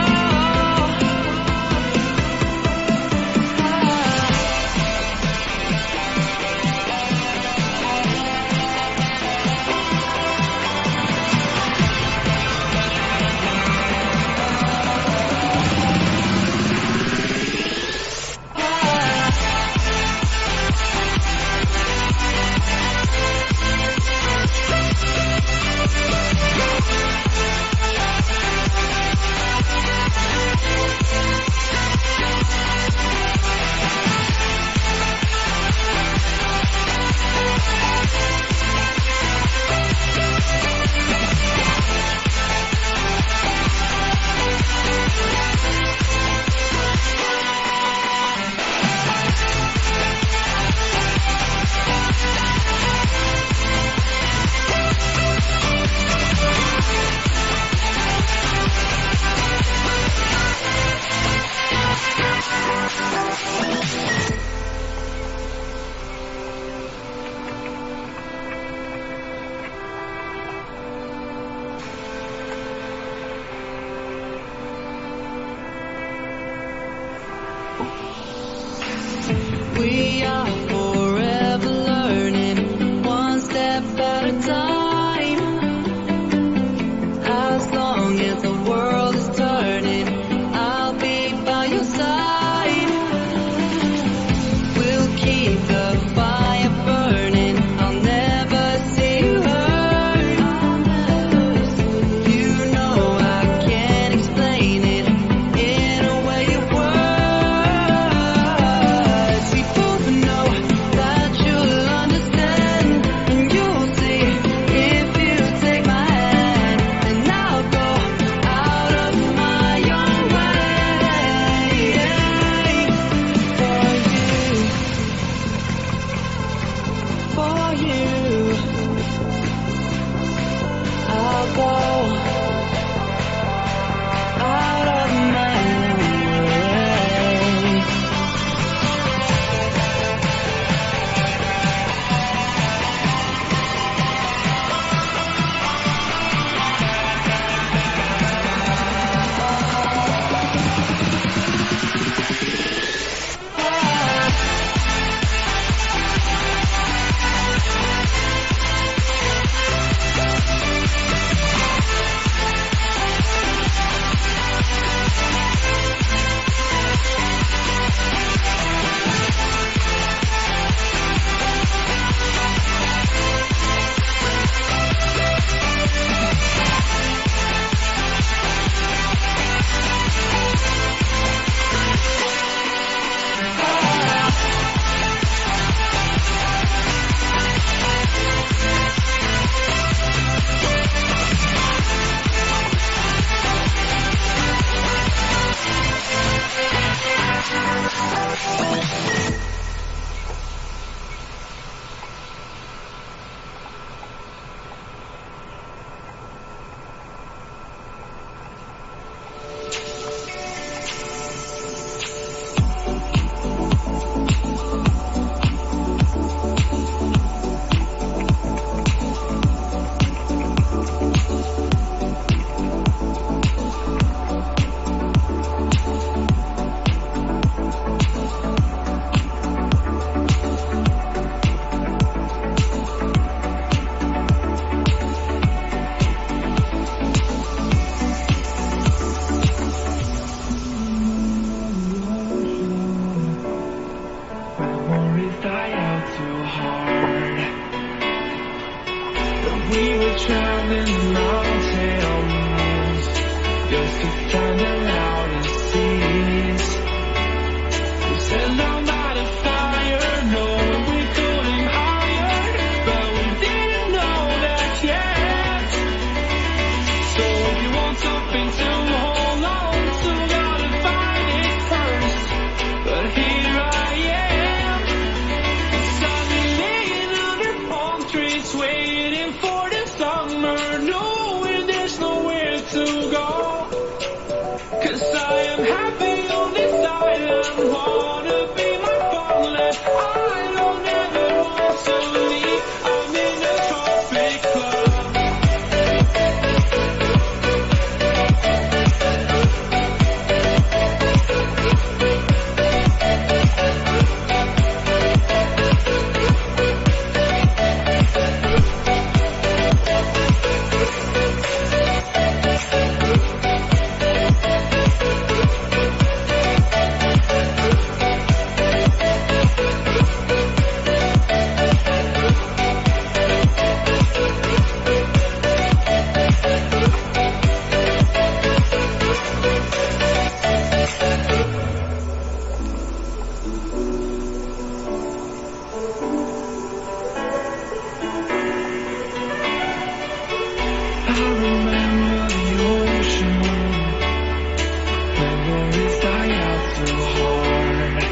for his night out so hard.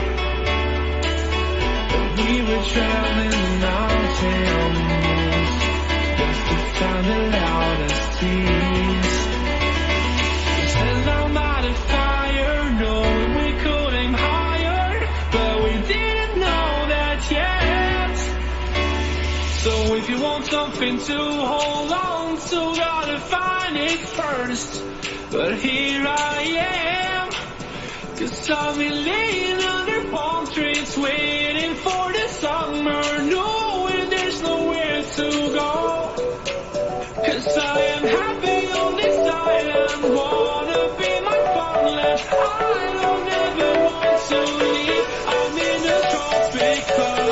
We were traveling the mountains just to find the loudest seas. We set our mind on fire, knowing we could aim higher, but we didn't know that yet. So if you want something to hold on to, gotta find it first. But here I am, 'cause I've been laying under palm trees, waiting for the summer, knowing there's nowhere to go. 'Cause I am happy on this island, wanna be my farmland. I don't ever want to leave, I'm in a tropic club.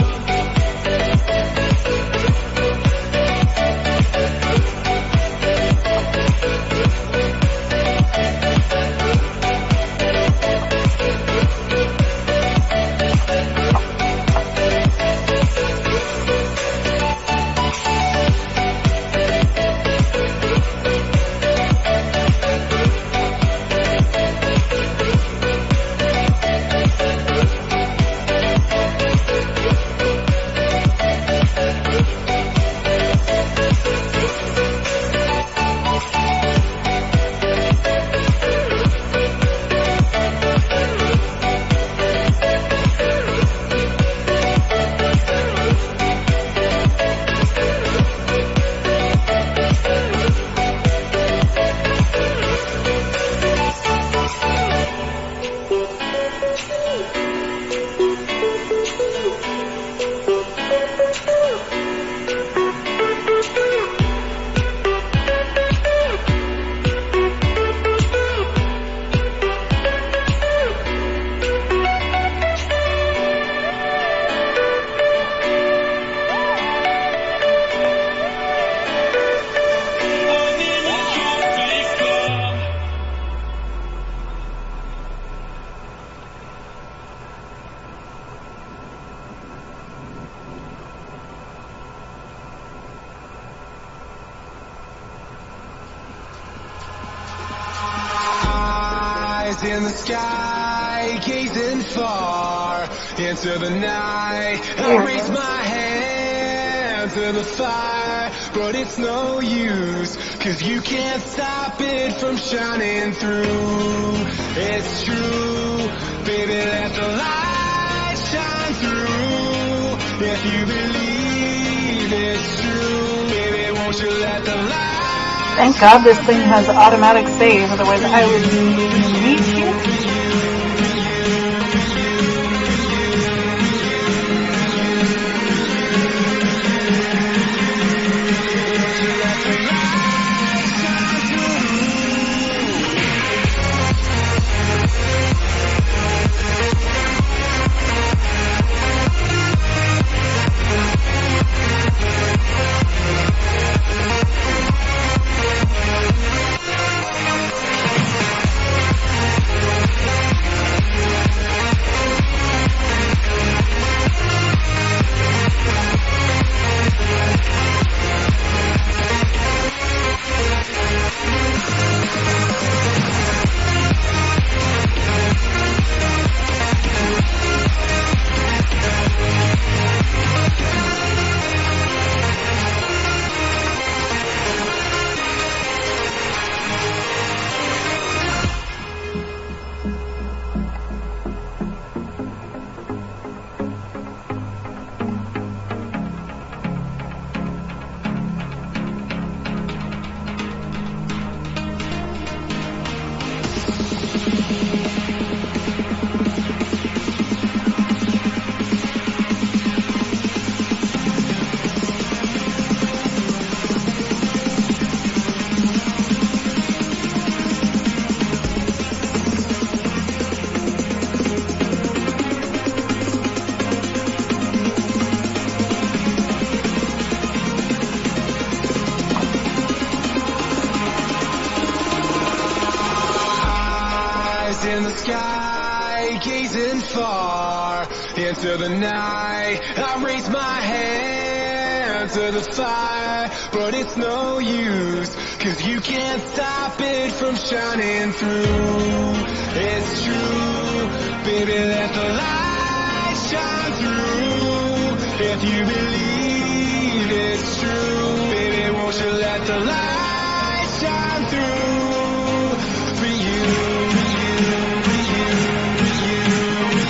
In the sky, gazing far into the night, I raise my hand to the fire, but it's no use, 'cause you can't stop it from shining through. It's true, baby, let the light shine through. If you believe it's true, baby, won't you let the light. Thank God this thing has automatic save, otherwise I would need to. in the sky, gazing far into the night. I raise my hand to the fire, but it's no use, 'cause you can't stop it from shining through. It's you believe it's true, baby, won't you let the light shine through for you, for you, for you, for you, for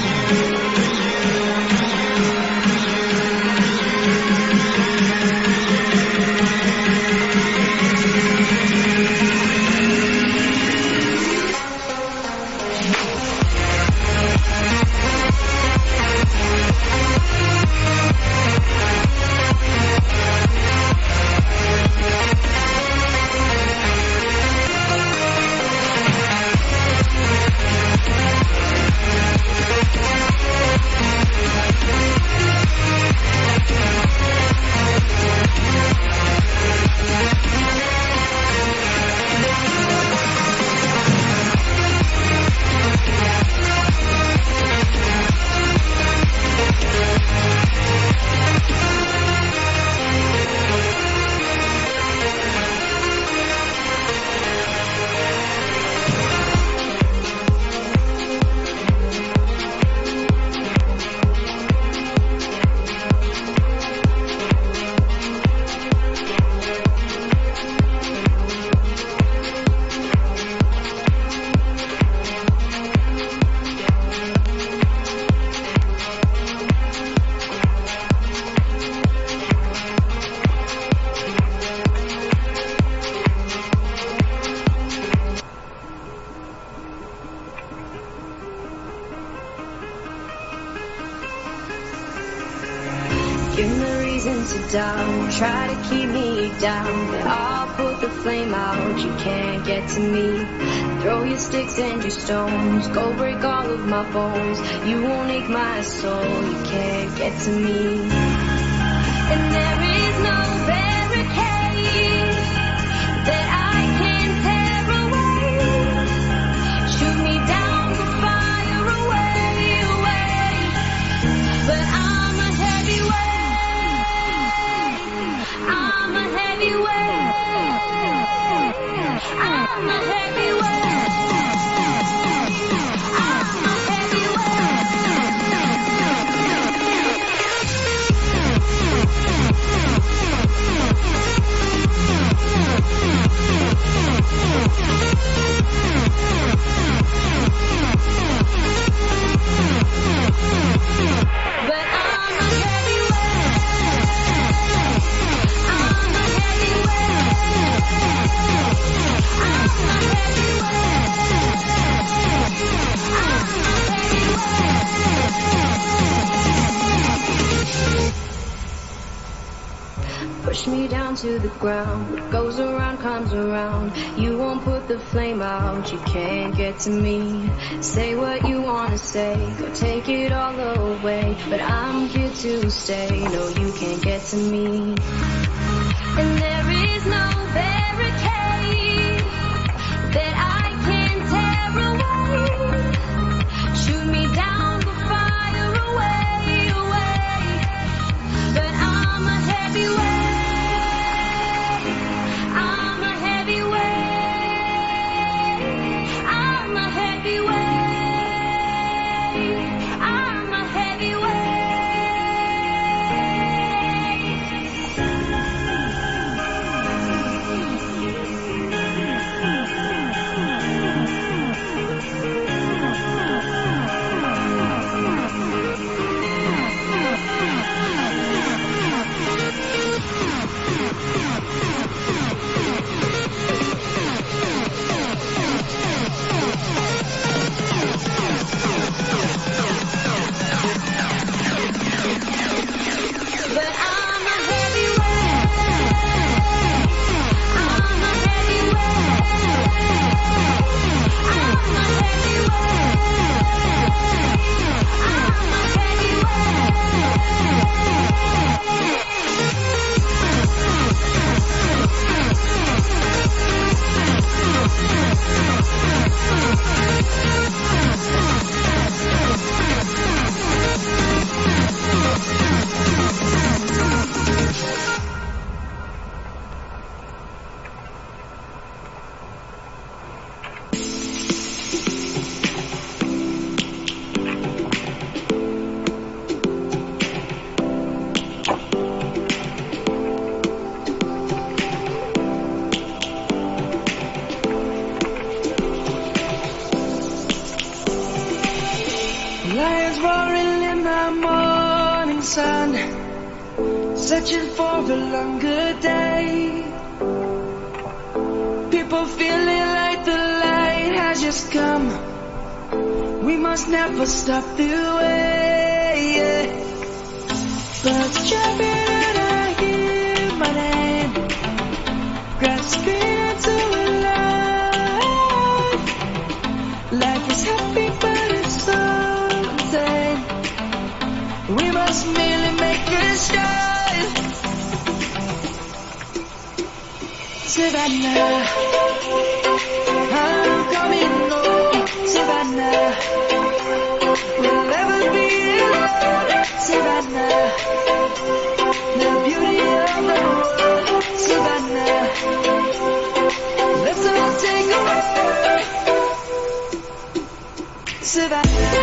Give me reason to doubt, try to keep me down, but I'll put the flame out, you can't get to me. Throw your sticks and your stones, go break all of my bones, you won't ache my soul, you can't get to me. And there is no barricade that I can tear away. Shoot me down with fire away, away. But I'm a heavyweight. I'm a heavyweight. I'm a heavyweight. I'm a push me down to the ground. What goes around comes around. You won't put the flame out, you can't get to me. Say what you wanna say, go take it all away, but I'm here to stay, no you can't get to me. And there is no barricade that I can tear away. Shoot me down with fire away, away. But I'm a heavyweight. I'm a heavyweight. I'm a heavyweight. I'm a heavyweight. Lions roaring in the morning sun, searching for a longer day. People feeling like the light has just come. We must never stop the way. Birds chirping and I hear my name, grasping into life. Life is happy but it's so insane. We must merely make a start. Savannah, I'm coming home. Savannah, we'll never be alone. Savannah, the beauty of the world. Savannah, let's all take a walk. Savannah.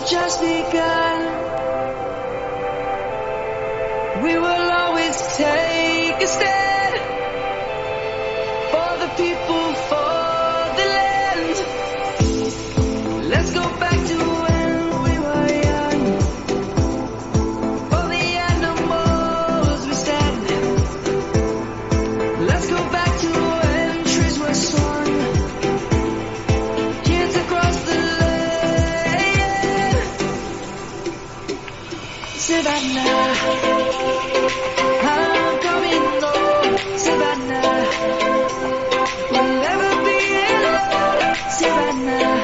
Just begun. We will always take a stand for the people, for the land. Let's go back to when we were young. For the animals we stand. Let's go back to when trees were swung. Kids across the Savannah, I'm coming home. Savannah, we'll never be alone. Savannah,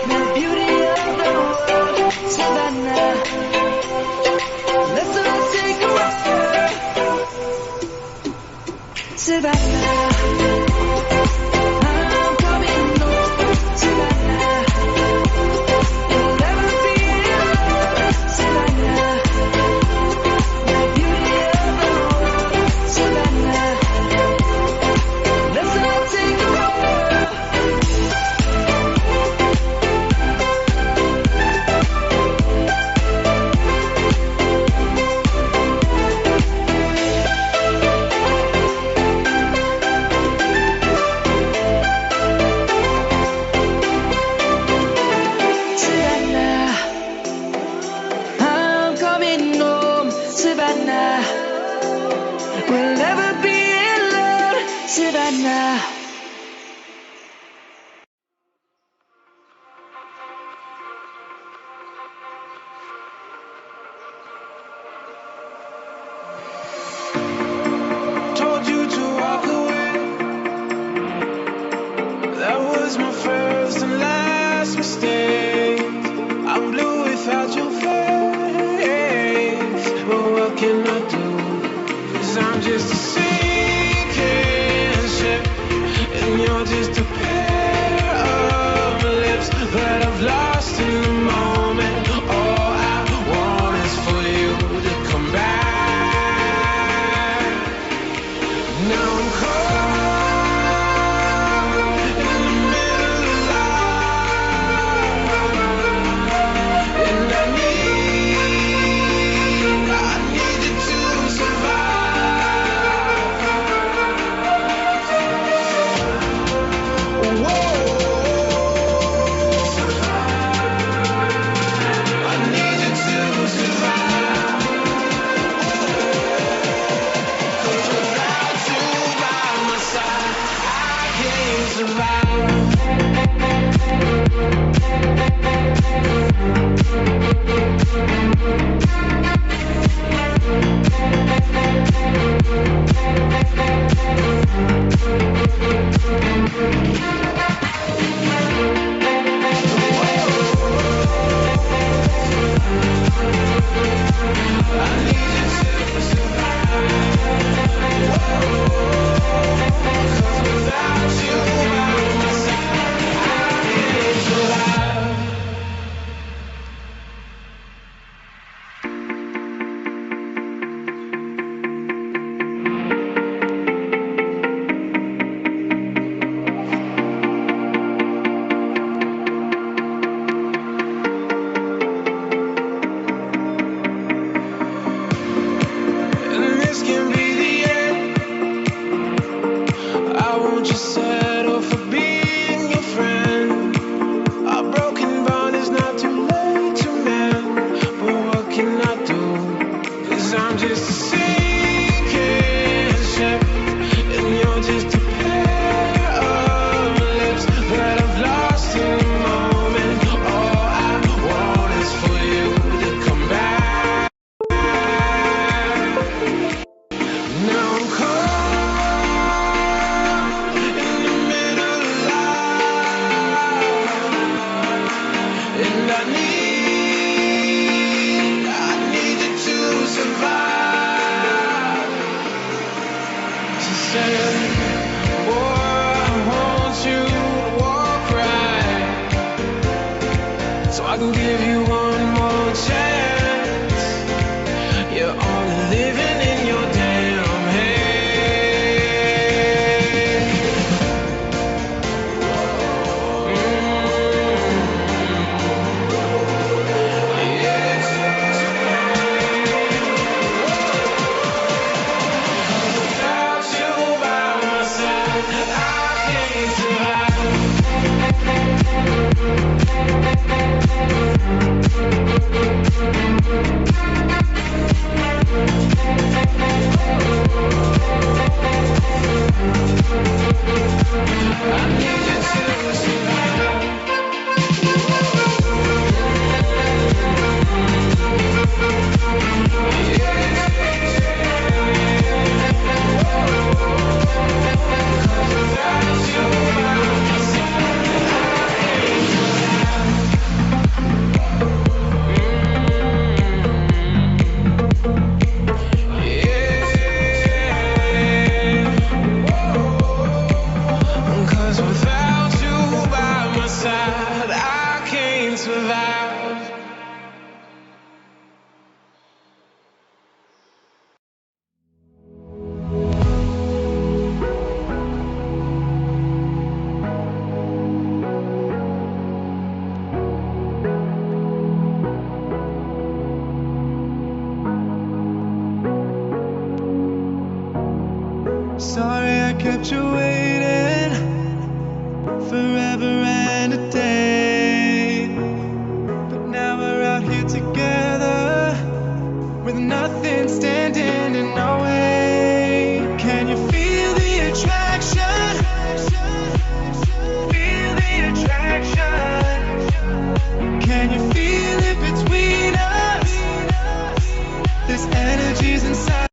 the beauty of the world. Savannah, let's all take a walk. Savannah. We'll never be alone, Savannah. Told you to walk away. That was my first and last mistake. I'm blue without your face. But what can I do? 'Cause I'm just a sinking ship. I'm just a sinking ship, and you're just a pair of lips that I've lost in the moment. All I want is for you to come back. Now I'm caught in the middle of life, and I need you to survive. She said, boy, I want you to walk right, so I can give you one more chance. You're only living in your damn head. Without you by my side, I can't survive. I need you to survive. Without you by my side, cause without you by my side, I can't survive. Sorry I kept you waiting forever and a day, but now we're out here together with nothing standing in our way. Can you feel the attraction? Feel the attraction. Can you feel it between us? This energy's inside.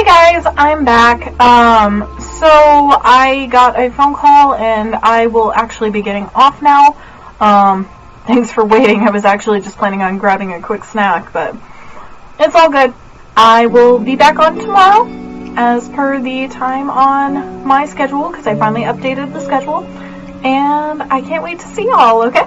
Hey guys, I'm back. So I got a phone call and I will actually be getting off now. Thanks for waiting. I was actually just planning on grabbing a quick snack, but it's all good. I will be back on tomorrow as per the time on my schedule because I finally updated the schedule. And I can't wait to see y'all, okay?